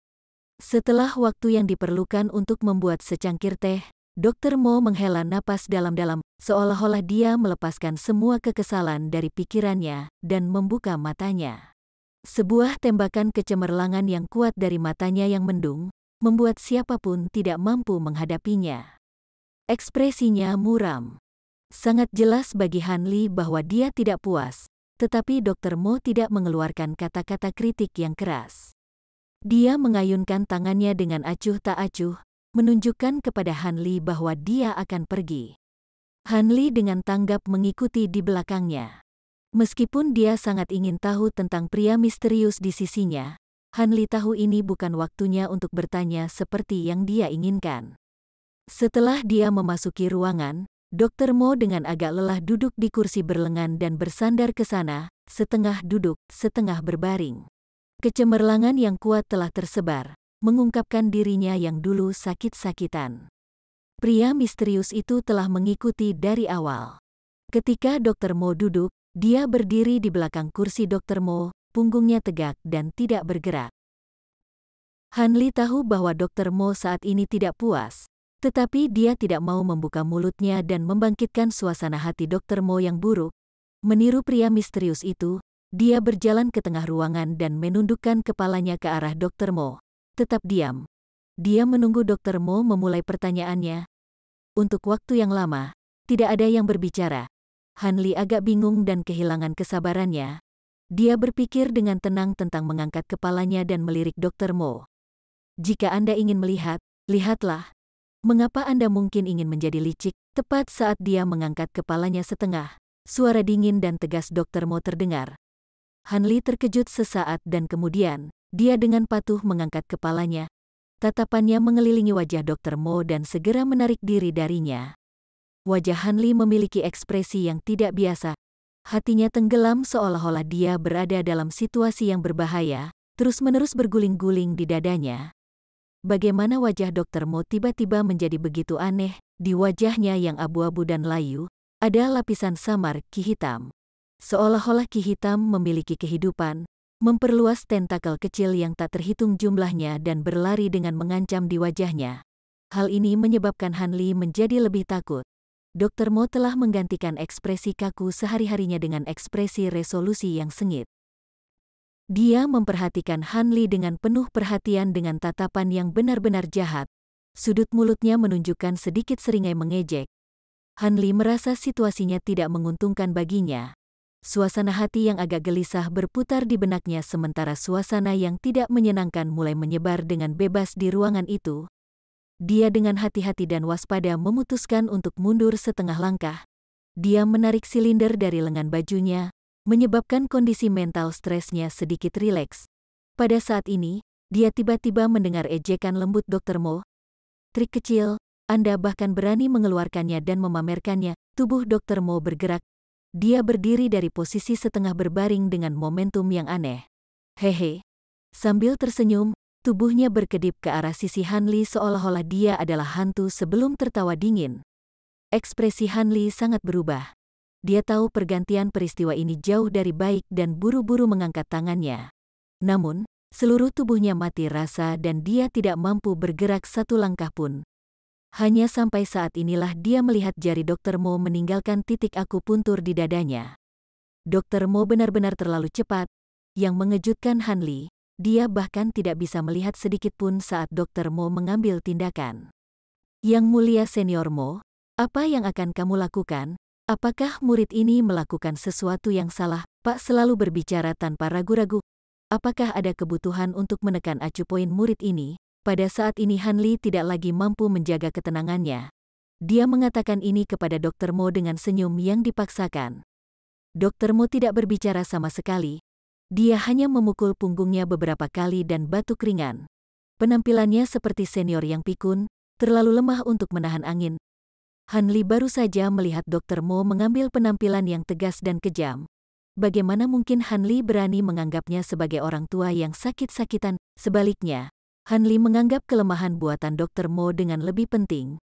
Setelah waktu yang diperlukan untuk membuat secangkir teh, Dr. Mo menghela napas dalam-dalam, seolah-olah dia melepaskan semua kekesalan dari pikirannya dan membuka matanya. Sebuah tembakan kecemerlangan yang kuat dari matanya yang mendung, membuat siapapun tidak mampu menghadapinya. Ekspresinya muram. Sangat jelas bagi Hanli bahwa dia tidak puas, tetapi Dr. Mo tidak mengeluarkan kata-kata kritik yang keras. Dia mengayunkan tangannya dengan acuh tak acuh, menunjukkan kepada Hanli bahwa dia akan pergi. Hanli dengan tanggap mengikuti di belakangnya. Meskipun dia sangat ingin tahu tentang pria misterius di sisinya, Hanli tahu ini bukan waktunya untuk bertanya seperti yang dia inginkan. Setelah dia memasuki ruangan, Dr. Mo dengan agak lelah duduk di kursi berlengan dan bersandar ke sana, setengah duduk, setengah berbaring. Kecemerlangan yang kuat telah tersebar, mengungkapkan dirinya yang dulu sakit-sakitan. Pria misterius itu telah mengikuti dari awal. Ketika Dr. Mo duduk, dia berdiri di belakang kursi Dr. Mo, punggungnya tegak dan tidak bergerak. Hanli tahu bahwa Dr. Mo saat ini tidak puas, tetapi dia tidak mau membuka mulutnya dan membangkitkan suasana hati Dr. Mo yang buruk. Meniru pria misterius itu, dia berjalan ke tengah ruangan dan menundukkan kepalanya ke arah Dr. Mo. Tetap diam. Dia menunggu Dr. Mo memulai pertanyaannya. Untuk waktu yang lama, tidak ada yang berbicara. Hanli agak bingung dan kehilangan kesabarannya. Dia berpikir dengan tenang tentang mengangkat kepalanya dan melirik Dr. Mo. Jika Anda ingin melihat, lihatlah. Mengapa Anda mungkin ingin menjadi licik? Tepat saat dia mengangkat kepalanya setengah, suara dingin dan tegas Dr. Mo terdengar. Hanli terkejut sesaat dan kemudian, dia dengan patuh mengangkat kepalanya. Tatapannya mengelilingi wajah Dr. Mo dan segera menarik diri darinya. Wajah Hanli memiliki ekspresi yang tidak biasa. Hatinya tenggelam seolah-olah dia berada dalam situasi yang berbahaya, terus-menerus berguling-guling di dadanya. Bagaimana wajah Dr. Mo tiba-tiba menjadi begitu aneh, di wajahnya yang abu-abu dan layu, ada lapisan samar ki hitam. Seolah-olah ki hitam memiliki kehidupan, memperluas tentakel kecil yang tak terhitung jumlahnya dan berlari dengan mengancam di wajahnya. Hal ini menyebabkan Hanli menjadi lebih takut. Dr. Mo telah menggantikan ekspresi kaku sehari-harinya dengan ekspresi resolusi yang sengit. Dia memperhatikan Hanli dengan penuh perhatian dengan tatapan yang benar-benar jahat. Sudut mulutnya menunjukkan sedikit seringai mengejek. Hanli merasa situasinya tidak menguntungkan baginya. Suasana hati yang agak gelisah berputar di benaknya sementara suasana yang tidak menyenangkan mulai menyebar dengan bebas di ruangan itu. Dia dengan hati-hati dan waspada memutuskan untuk mundur setengah langkah. Dia menarik silinder dari lengan bajunya, menyebabkan kondisi mental stresnya sedikit rileks. Pada saat ini, dia tiba-tiba mendengar ejekan lembut Dr. Mo. Trik kecil, Anda bahkan berani mengeluarkannya dan memamerkannya. Tubuh Dr. Mo bergerak. Dia berdiri dari posisi setengah berbaring dengan momentum yang aneh. Hehe. Sambil tersenyum, tubuhnya berkedip ke arah sisi Hanli seolah-olah dia adalah hantu sebelum tertawa dingin. Ekspresi Hanli sangat berubah. Dia tahu pergantian peristiwa ini jauh dari baik dan buru-buru mengangkat tangannya. Namun, seluruh tubuhnya mati rasa dan dia tidak mampu bergerak satu langkah pun. Hanya sampai saat inilah dia melihat jari Dr. Mo meninggalkan titik akupuntur di dadanya. Dr. Mo benar-benar terlalu cepat, yang mengejutkan Han Li. Dia bahkan tidak bisa melihat sedikit pun saat Dr. Mo mengambil tindakan. Yang mulia Senior Mo, apa yang akan kamu lakukan? Apakah murid ini melakukan sesuatu yang salah? Pak selalu berbicara tanpa ragu-ragu. Apakah ada kebutuhan untuk menekan acu poin murid ini? Pada saat ini Han Li tidak lagi mampu menjaga ketenangannya. Dia mengatakan ini kepada Dr. Mo dengan senyum yang dipaksakan. Dr. Mo tidak berbicara sama sekali. Dia hanya memukul punggungnya beberapa kali dan batuk ringan. Penampilannya seperti senior yang pikun, terlalu lemah untuk menahan angin. Han Li baru saja melihat Dr. Mo mengambil penampilan yang tegas dan kejam. Bagaimana mungkin Han Li berani menganggapnya sebagai orang tua yang sakit-sakitan? Sebaliknya, Han Li menganggap kelemahan buatan Dr. Mo dengan lebih penting.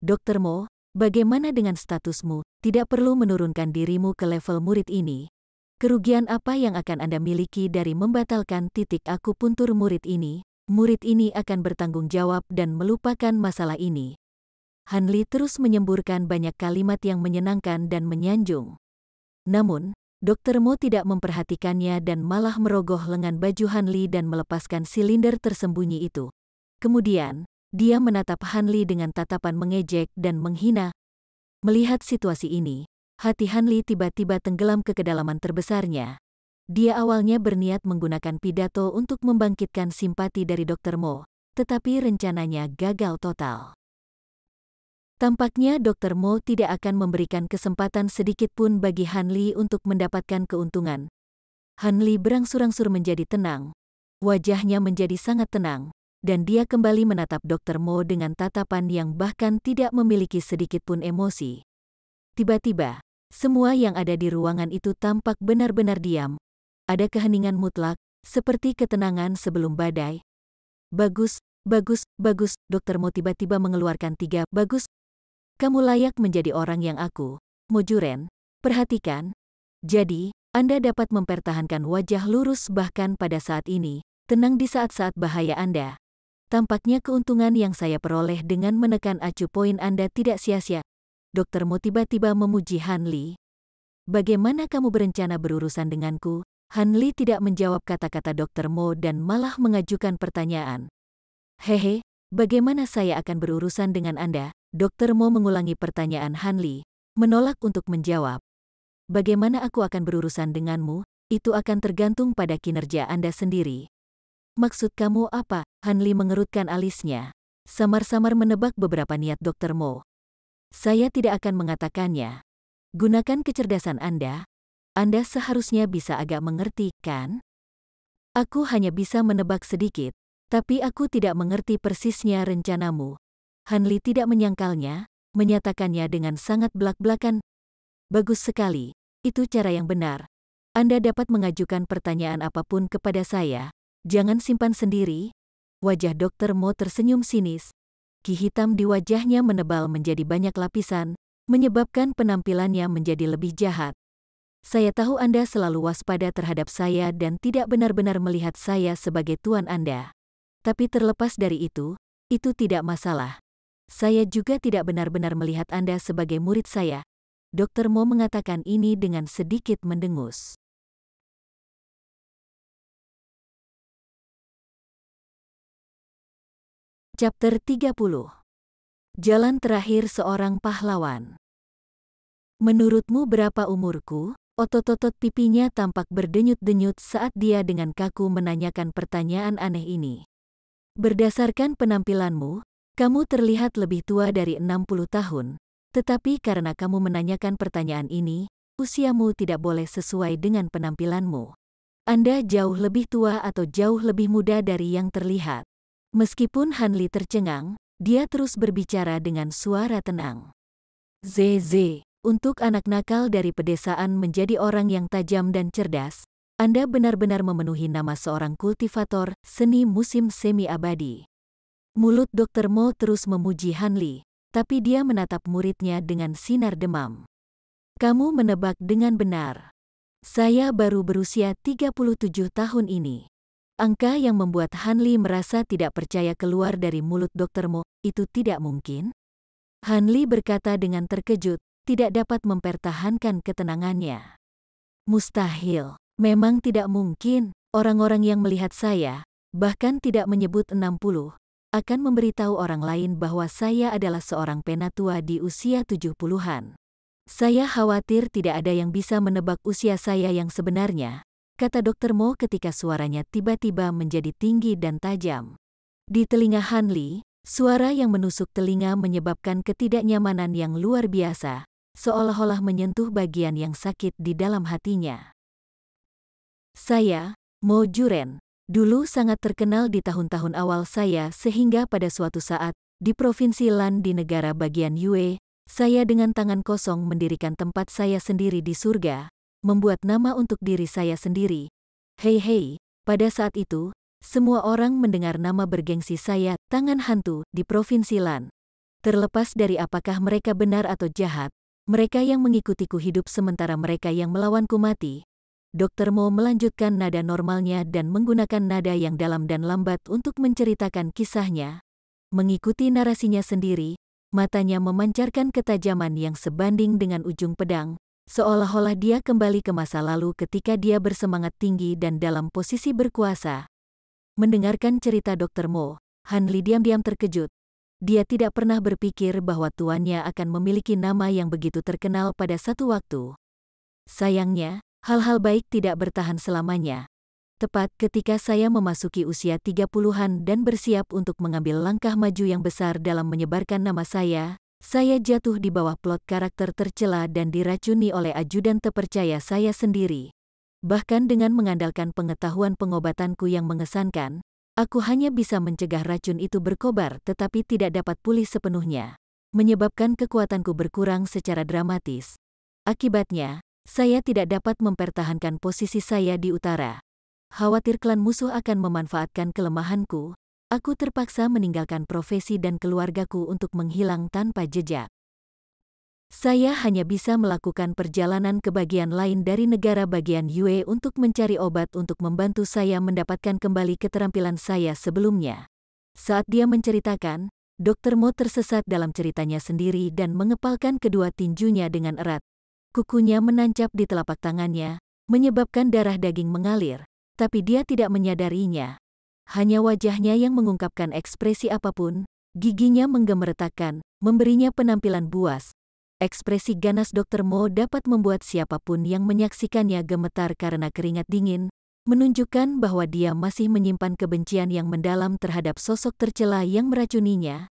Dr. Mo, bagaimana dengan statusmu? Tidak perlu menurunkan dirimu ke level murid ini. Kerugian apa yang akan Anda miliki dari membatalkan titik akupuntur murid ini? Murid ini akan bertanggung jawab dan melupakan masalah ini. Han Li terus menyemburkan banyak kalimat yang menyenangkan dan menyanjung. Namun, Dr. Mo tidak memperhatikannya dan malah merogoh lengan baju Han Li dan melepaskan silinder tersembunyi itu. Kemudian, dia menatap Han Li dengan tatapan mengejek dan menghina. Melihat situasi ini, hati Han Li tiba-tiba tenggelam ke kedalaman terbesarnya. Dia awalnya berniat menggunakan pidato untuk membangkitkan simpati dari Dr. Mo, tetapi rencananya gagal total. Tampaknya Dr. Mo tidak akan memberikan kesempatan sedikit pun bagi Han Li untuk mendapatkan keuntungan. Han Li berangsur-angsur menjadi tenang. Wajahnya menjadi sangat tenang, dan dia kembali menatap Dr. Mo dengan tatapan yang bahkan tidak memiliki sedikit pun emosi. Tiba-tiba, semua yang ada di ruangan itu tampak benar-benar diam. Ada keheningan mutlak, seperti ketenangan sebelum badai. Bagus, bagus, bagus, Dr. Mo tiba-tiba mengeluarkan 3 bagus. Kamu layak menjadi orang yang aku, Mojuren, perhatikan. Jadi, Anda dapat mempertahankan wajah lurus bahkan pada saat ini, tenang di saat-saat bahaya Anda. Tampaknya keuntungan yang saya peroleh dengan menekan acu poin Anda tidak sia-sia. Dr. Mo tiba-tiba memuji Han Li. Bagaimana kamu berencana berurusan denganku? Han Li tidak menjawab kata-kata Dr. Mo dan malah mengajukan pertanyaan. Hehe, bagaimana saya akan berurusan dengan Anda? Dr. Mo mengulangi pertanyaan Han Li, menolak untuk menjawab. Bagaimana aku akan berurusan denganmu? Itu akan tergantung pada kinerja Anda sendiri. Maksud kamu apa? Han Li mengerutkan alisnya, samar-samar menebak beberapa niat Dr. Mo. Saya tidak akan mengatakannya. Gunakan kecerdasan Anda. Anda seharusnya bisa agak mengerti, kan? Aku hanya bisa menebak sedikit, tapi aku tidak mengerti persisnya rencanamu. Han Li tidak menyangkalnya, menyatakannya dengan sangat belak-belakan. Bagus sekali, itu cara yang benar. Anda dapat mengajukan pertanyaan apapun kepada saya. Jangan simpan sendiri. Wajah Dr. Mo tersenyum sinis. Ki hitam di wajahnya menebal menjadi banyak lapisan, menyebabkan penampilannya menjadi lebih jahat. Saya tahu Anda selalu waspada terhadap saya dan tidak benar-benar melihat saya sebagai tuan Anda. Tapi terlepas dari itu tidak masalah. Saya juga tidak benar-benar melihat Anda sebagai murid saya. Dr. Mo mengatakan ini dengan sedikit mendengus. Chapter 30. Jalan terakhir seorang pahlawan. Menurutmu berapa umurku? Otot-otot pipinya tampak berdenyut-denyut saat dia dengan kaku menanyakan pertanyaan aneh ini. Berdasarkan penampilanmu, kamu terlihat lebih tua dari 60 tahun, tetapi karena kamu menanyakan pertanyaan ini, usiamu tidak boleh sesuai dengan penampilanmu. Anda jauh lebih tua atau jauh lebih muda dari yang terlihat. Meskipun Han Li tercengang, dia terus berbicara dengan suara tenang. Zeze, untuk anak nakal dari pedesaan menjadi orang yang tajam dan cerdas, Anda benar-benar memenuhi nama seorang kultivator seni musim semi abadi. Mulut Dr. Mo terus memuji Han Li, tapi dia menatap muridnya dengan sinar demam. Kamu menebak dengan benar. Saya baru berusia 37 tahun ini. Angka yang membuat Hanli merasa tidak percaya keluar dari mulut Dr. Mo, itu tidak mungkin? Hanli berkata dengan terkejut, tidak dapat mempertahankan ketenangannya. Mustahil, memang tidak mungkin. Orang-orang yang melihat saya, bahkan tidak menyebut 60, akan memberitahu orang lain bahwa saya adalah seorang penatua di usia 70-an. Saya khawatir tidak ada yang bisa menebak usia saya yang sebenarnya, kata Dr. Mo ketika suaranya tiba-tiba menjadi tinggi dan tajam. Di telinga Hanli, suara yang menusuk telinga menyebabkan ketidaknyamanan yang luar biasa, seolah-olah menyentuh bagian yang sakit di dalam hatinya. Saya, Mo Juren, dulu sangat terkenal di tahun-tahun awal saya sehingga pada suatu saat, di Provinsi Lan di negara bagian Yue, saya dengan tangan kosong mendirikan tempat saya sendiri di surga, membuat nama untuk diri saya sendiri. Hei, pada saat itu, semua orang mendengar nama bergengsi saya, tangan hantu, di Provinsi Lan. Terlepas dari apakah mereka benar atau jahat, mereka yang mengikutiku hidup sementara mereka yang melawanku mati. Dr. Mo melanjutkan nada normalnya dan menggunakan nada yang dalam dan lambat untuk menceritakan kisahnya. Mengikuti narasinya sendiri, matanya memancarkan ketajaman yang sebanding dengan ujung pedang, seolah-olah dia kembali ke masa lalu ketika dia bersemangat tinggi dan dalam posisi berkuasa. Mendengarkan cerita Dr. Mo, Hanli diam-diam terkejut. Dia tidak pernah berpikir bahwa tuannya akan memiliki nama yang begitu terkenal pada satu waktu. Sayangnya, hal-hal baik tidak bertahan selamanya. Tepat ketika saya memasuki usia 30-an dan bersiap untuk mengambil langkah maju yang besar dalam menyebarkan nama saya jatuh di bawah plot karakter tercela dan diracuni oleh ajudan terpercaya saya sendiri. Bahkan dengan mengandalkan pengetahuan pengobatanku yang mengesankan, aku hanya bisa mencegah racun itu berkobar tetapi tidak dapat pulih sepenuhnya, menyebabkan kekuatanku berkurang secara dramatis. Akibatnya, saya tidak dapat mempertahankan posisi saya di utara. Khawatir klan musuh akan memanfaatkan kelemahanku, aku terpaksa meninggalkan profesi dan keluargaku untuk menghilang tanpa jejak. Saya hanya bisa melakukan perjalanan ke bagian lain dari negara bagian Yue untuk mencari obat untuk membantu saya mendapatkan kembali keterampilan saya sebelumnya. Saat dia menceritakan, Dr. Mo tersesat dalam ceritanya sendiri dan mengepalkan kedua tinjunya dengan erat. Kukunya menancap di telapak tangannya, menyebabkan darah daging mengalir, tapi dia tidak menyadarinya. Hanya wajahnya yang mengungkapkan ekspresi apapun, giginya menggemeretakkan, memberinya penampilan buas. Ekspresi ganas Dr. Mo dapat membuat siapapun yang menyaksikannya gemetar karena keringat dingin, menunjukkan bahwa dia masih menyimpan kebencian yang mendalam terhadap sosok tercela yang meracuninya.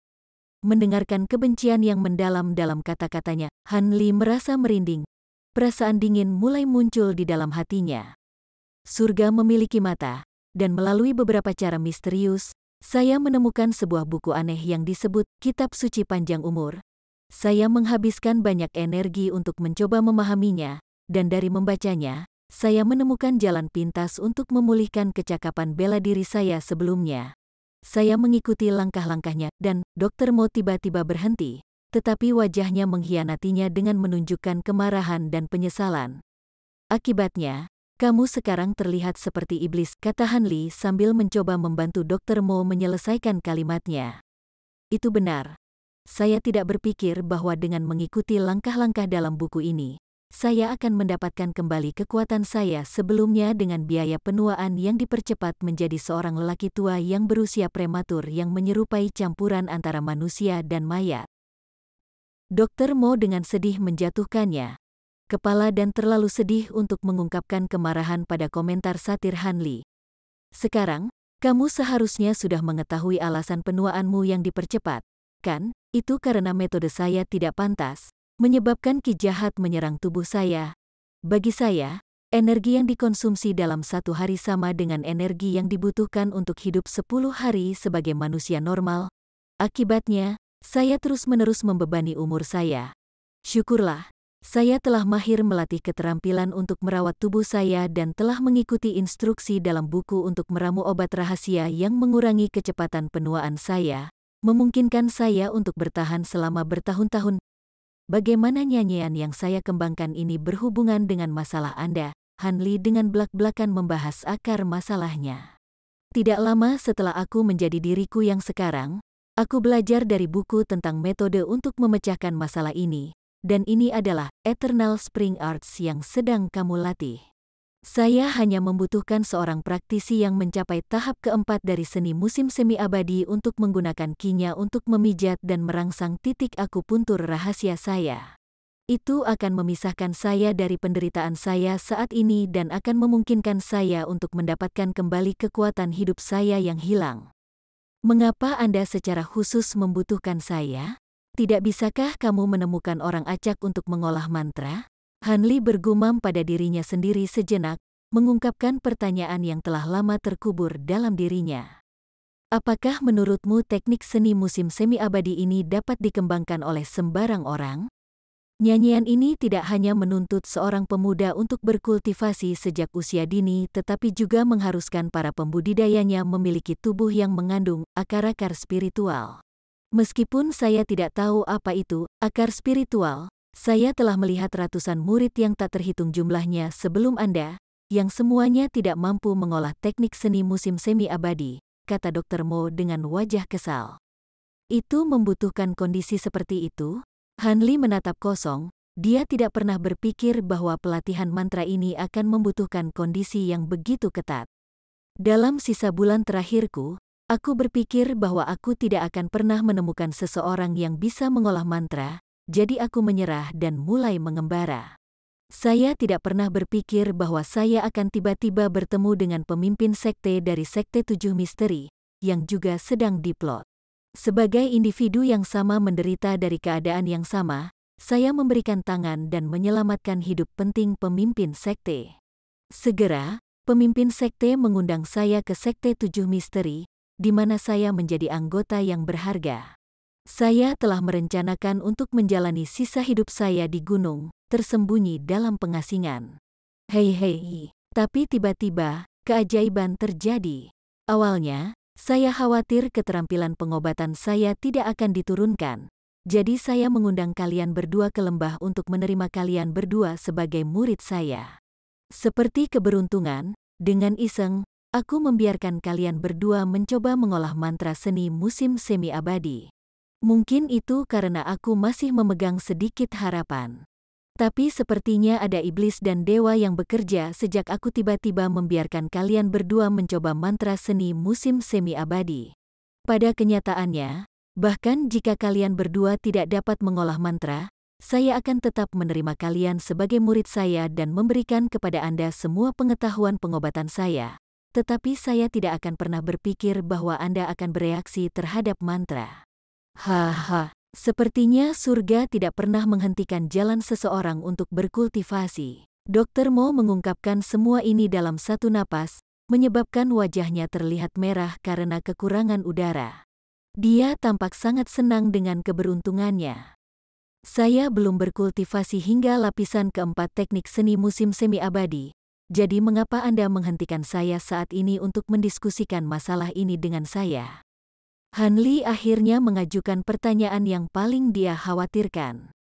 Mendengarkan kebencian yang mendalam dalam kata-katanya, Hanli merasa merinding. Perasaan dingin mulai muncul di dalam hatinya. Surga memiliki mata, dan melalui beberapa cara misterius, saya menemukan sebuah buku aneh yang disebut Kitab Suci Panjang Umur. Saya menghabiskan banyak energi untuk mencoba memahaminya, dan dari membacanya, saya menemukan jalan pintas untuk memulihkan kecakapan bela diri saya sebelumnya. Saya mengikuti langkah-langkahnya dan Dr. Mo tiba-tiba berhenti, tetapi wajahnya mengkhianatinya dengan menunjukkan kemarahan dan penyesalan. Akibatnya, kamu sekarang terlihat seperti iblis, kata Hanli sambil mencoba membantu Dr. Mo menyelesaikan kalimatnya. Itu benar. Saya tidak berpikir bahwa dengan mengikuti langkah-langkah dalam buku ini, saya akan mendapatkan kembali kekuatan saya sebelumnya dengan biaya penuaan yang dipercepat menjadi seorang lelaki tua yang berusia prematur yang menyerupai campuran antara manusia dan mayat. Dr. Mo dengan sedih menjatuhkannya kepala dan terlalu sedih untuk mengungkapkan kemarahan pada komentar satir Hanli. Sekarang, kamu seharusnya sudah mengetahui alasan penuaanmu yang dipercepat, kan? Itu karena metode saya tidak pantas, menyebabkan ki jahat menyerang tubuh saya. Bagi saya, energi yang dikonsumsi dalam satu hari sama dengan energi yang dibutuhkan untuk hidup 10 hari sebagai manusia normal. Akibatnya, saya terus-menerus membebani umur saya. Syukurlah, saya telah mahir melatih keterampilan untuk merawat tubuh saya dan telah mengikuti instruksi dalam buku untuk meramu obat rahasia yang mengurangi kecepatan penuaan saya, memungkinkan saya untuk bertahan selama bertahun-tahun. Bagaimana nyanyian yang saya kembangkan ini berhubungan dengan masalah Anda? Hanli dengan belak-belakan membahas akar masalahnya. Tidak lama setelah aku menjadi diriku yang sekarang, aku belajar dari buku tentang metode untuk memecahkan masalah ini, dan ini adalah Eternal Spring Arts yang sedang kamu latih. Saya hanya membutuhkan seorang praktisi yang mencapai tahap keempat dari seni musim semi abadi untuk menggunakan kinya untuk memijat dan merangsang titik akupuntur rahasia saya. Itu akan memisahkan saya dari penderitaan saya saat ini dan akan memungkinkan saya untuk mendapatkan kembali kekuatan hidup saya yang hilang. Mengapa Anda secara khusus membutuhkan saya? Tidak bisakah kamu menemukan orang acak untuk mengolah mantra? Hanli bergumam pada dirinya sendiri sejenak, mengungkapkan pertanyaan yang telah lama terkubur dalam dirinya. Apakah menurutmu teknik seni musim semi abadi ini dapat dikembangkan oleh sembarang orang? Nyanyian ini tidak hanya menuntut seorang pemuda untuk berkultivasi sejak usia dini tetapi juga mengharuskan para pembudidayanya memiliki tubuh yang mengandung akar-akar spiritual. Meskipun saya tidak tahu apa itu akar spiritual, saya telah melihat ratusan murid yang tak terhitung jumlahnya sebelum Anda, yang semuanya tidak mampu mengolah teknik seni musim semi abadi, kata Dr. Mo dengan wajah kesal. Itu membutuhkan kondisi seperti itu? Hanli menatap kosong, dia tidak pernah berpikir bahwa pelatihan mantra ini akan membutuhkan kondisi yang begitu ketat. Dalam sisa bulan terakhirku, aku berpikir bahwa aku tidak akan pernah menemukan seseorang yang bisa mengolah mantra, jadi aku menyerah dan mulai mengembara. Saya tidak pernah berpikir bahwa saya akan tiba-tiba bertemu dengan pemimpin sekte dari Sekte Tujuh Misteri, yang juga sedang diplot. Sebagai individu yang sama menderita dari keadaan yang sama, saya memberikan tangan dan menyelamatkan hidup penting pemimpin sekte. Segera, pemimpin sekte mengundang saya ke Sekte Tujuh Misteri, di mana saya menjadi anggota yang berharga. Saya telah merencanakan untuk menjalani sisa hidup saya di gunung, tersembunyi dalam pengasingan. Hei, tapi tiba-tiba, keajaiban terjadi. Awalnya, saya khawatir keterampilan pengobatan saya tidak akan diturunkan, jadi saya mengundang kalian berdua ke lembah untuk menerima kalian berdua sebagai murid saya. Seperti keberuntungan, dengan iseng, aku membiarkan kalian berdua mencoba mengolah mantra seni musim semi abadi. Mungkin itu karena aku masih memegang sedikit harapan. Tapi sepertinya ada iblis dan dewa yang bekerja sejak aku tiba-tiba membiarkan kalian berdua mencoba mantra seni musim semi abadi. Pada kenyataannya, bahkan jika kalian berdua tidak dapat mengolah mantra, saya akan tetap menerima kalian sebagai murid saya dan memberikan kepada Anda semua pengetahuan pengobatan saya. Tetapi saya tidak akan pernah berpikir bahwa Anda akan bereaksi terhadap mantra. Haha, sepertinya surga tidak pernah menghentikan jalan seseorang untuk berkultivasi. Dr. Mo mengungkapkan semua ini dalam satu napas, menyebabkan wajahnya terlihat merah karena kekurangan udara. Dia tampak sangat senang dengan keberuntungannya. Saya belum berkultivasi hingga lapisan keempat teknik seni musim semi abadi, jadi mengapa Anda menghentikan saya saat ini untuk mendiskusikan masalah ini dengan saya? Hanli akhirnya mengajukan pertanyaan yang paling dia khawatirkan.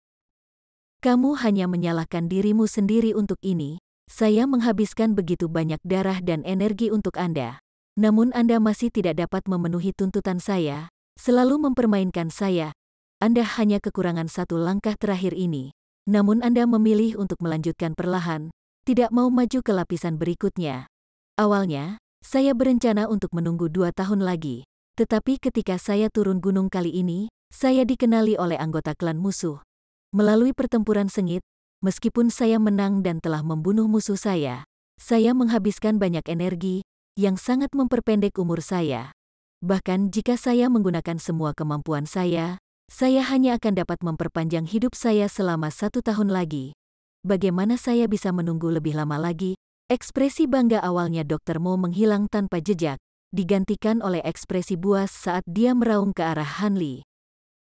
Kamu hanya menyalahkan dirimu sendiri untuk ini. Saya menghabiskan begitu banyak darah dan energi untuk Anda. Namun Anda masih tidak dapat memenuhi tuntutan saya, selalu mempermainkan saya. Anda hanya kekurangan satu langkah terakhir ini. Namun Anda memilih untuk melanjutkan perlahan, tidak mau maju ke lapisan berikutnya. Awalnya, saya berencana untuk menunggu 2 tahun lagi. Tetapi ketika saya turun gunung kali ini, saya dikenali oleh anggota klan musuh. Melalui pertempuran sengit, meskipun saya menang dan telah membunuh musuh saya menghabiskan banyak energi, yang sangat memperpendek umur saya. Bahkan jika saya menggunakan semua kemampuan saya hanya akan dapat memperpanjang hidup saya selama 1 tahun lagi. Bagaimana saya bisa menunggu lebih lama lagi? Ekspresi bangga awalnya Dr. Mo menghilang tanpa jejak, digantikan oleh ekspresi buas saat dia meraung ke arah Hanli.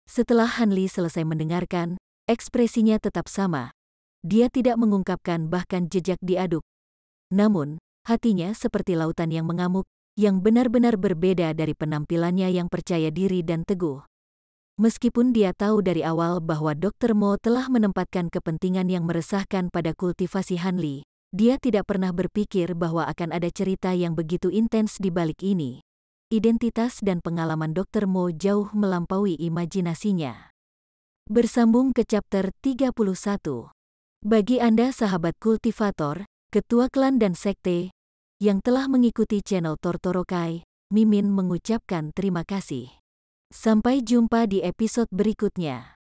Setelah Hanli selesai mendengarkan, ekspresinya tetap sama. Dia tidak mengungkapkan bahkan jejak diaduk. Namun, hatinya seperti lautan yang mengamuk, yang benar-benar berbeda dari penampilannya yang percaya diri dan teguh. Meskipun dia tahu dari awal bahwa Dr. Mo telah menempatkan kepentingan yang meresahkan pada kultivasi Hanli, Dia tidak pernah berpikir bahwa akan ada cerita yang begitu intens di balik ini. Identitas dan pengalaman Dr. Mo jauh melampaui imajinasinya. Bersambung ke chapter 31. Bagi Anda sahabat kultivator, ketua klan dan sekte, yang telah mengikuti channel Tortorokai, Mimin mengucapkan terima kasih. Sampai jumpa di episode berikutnya.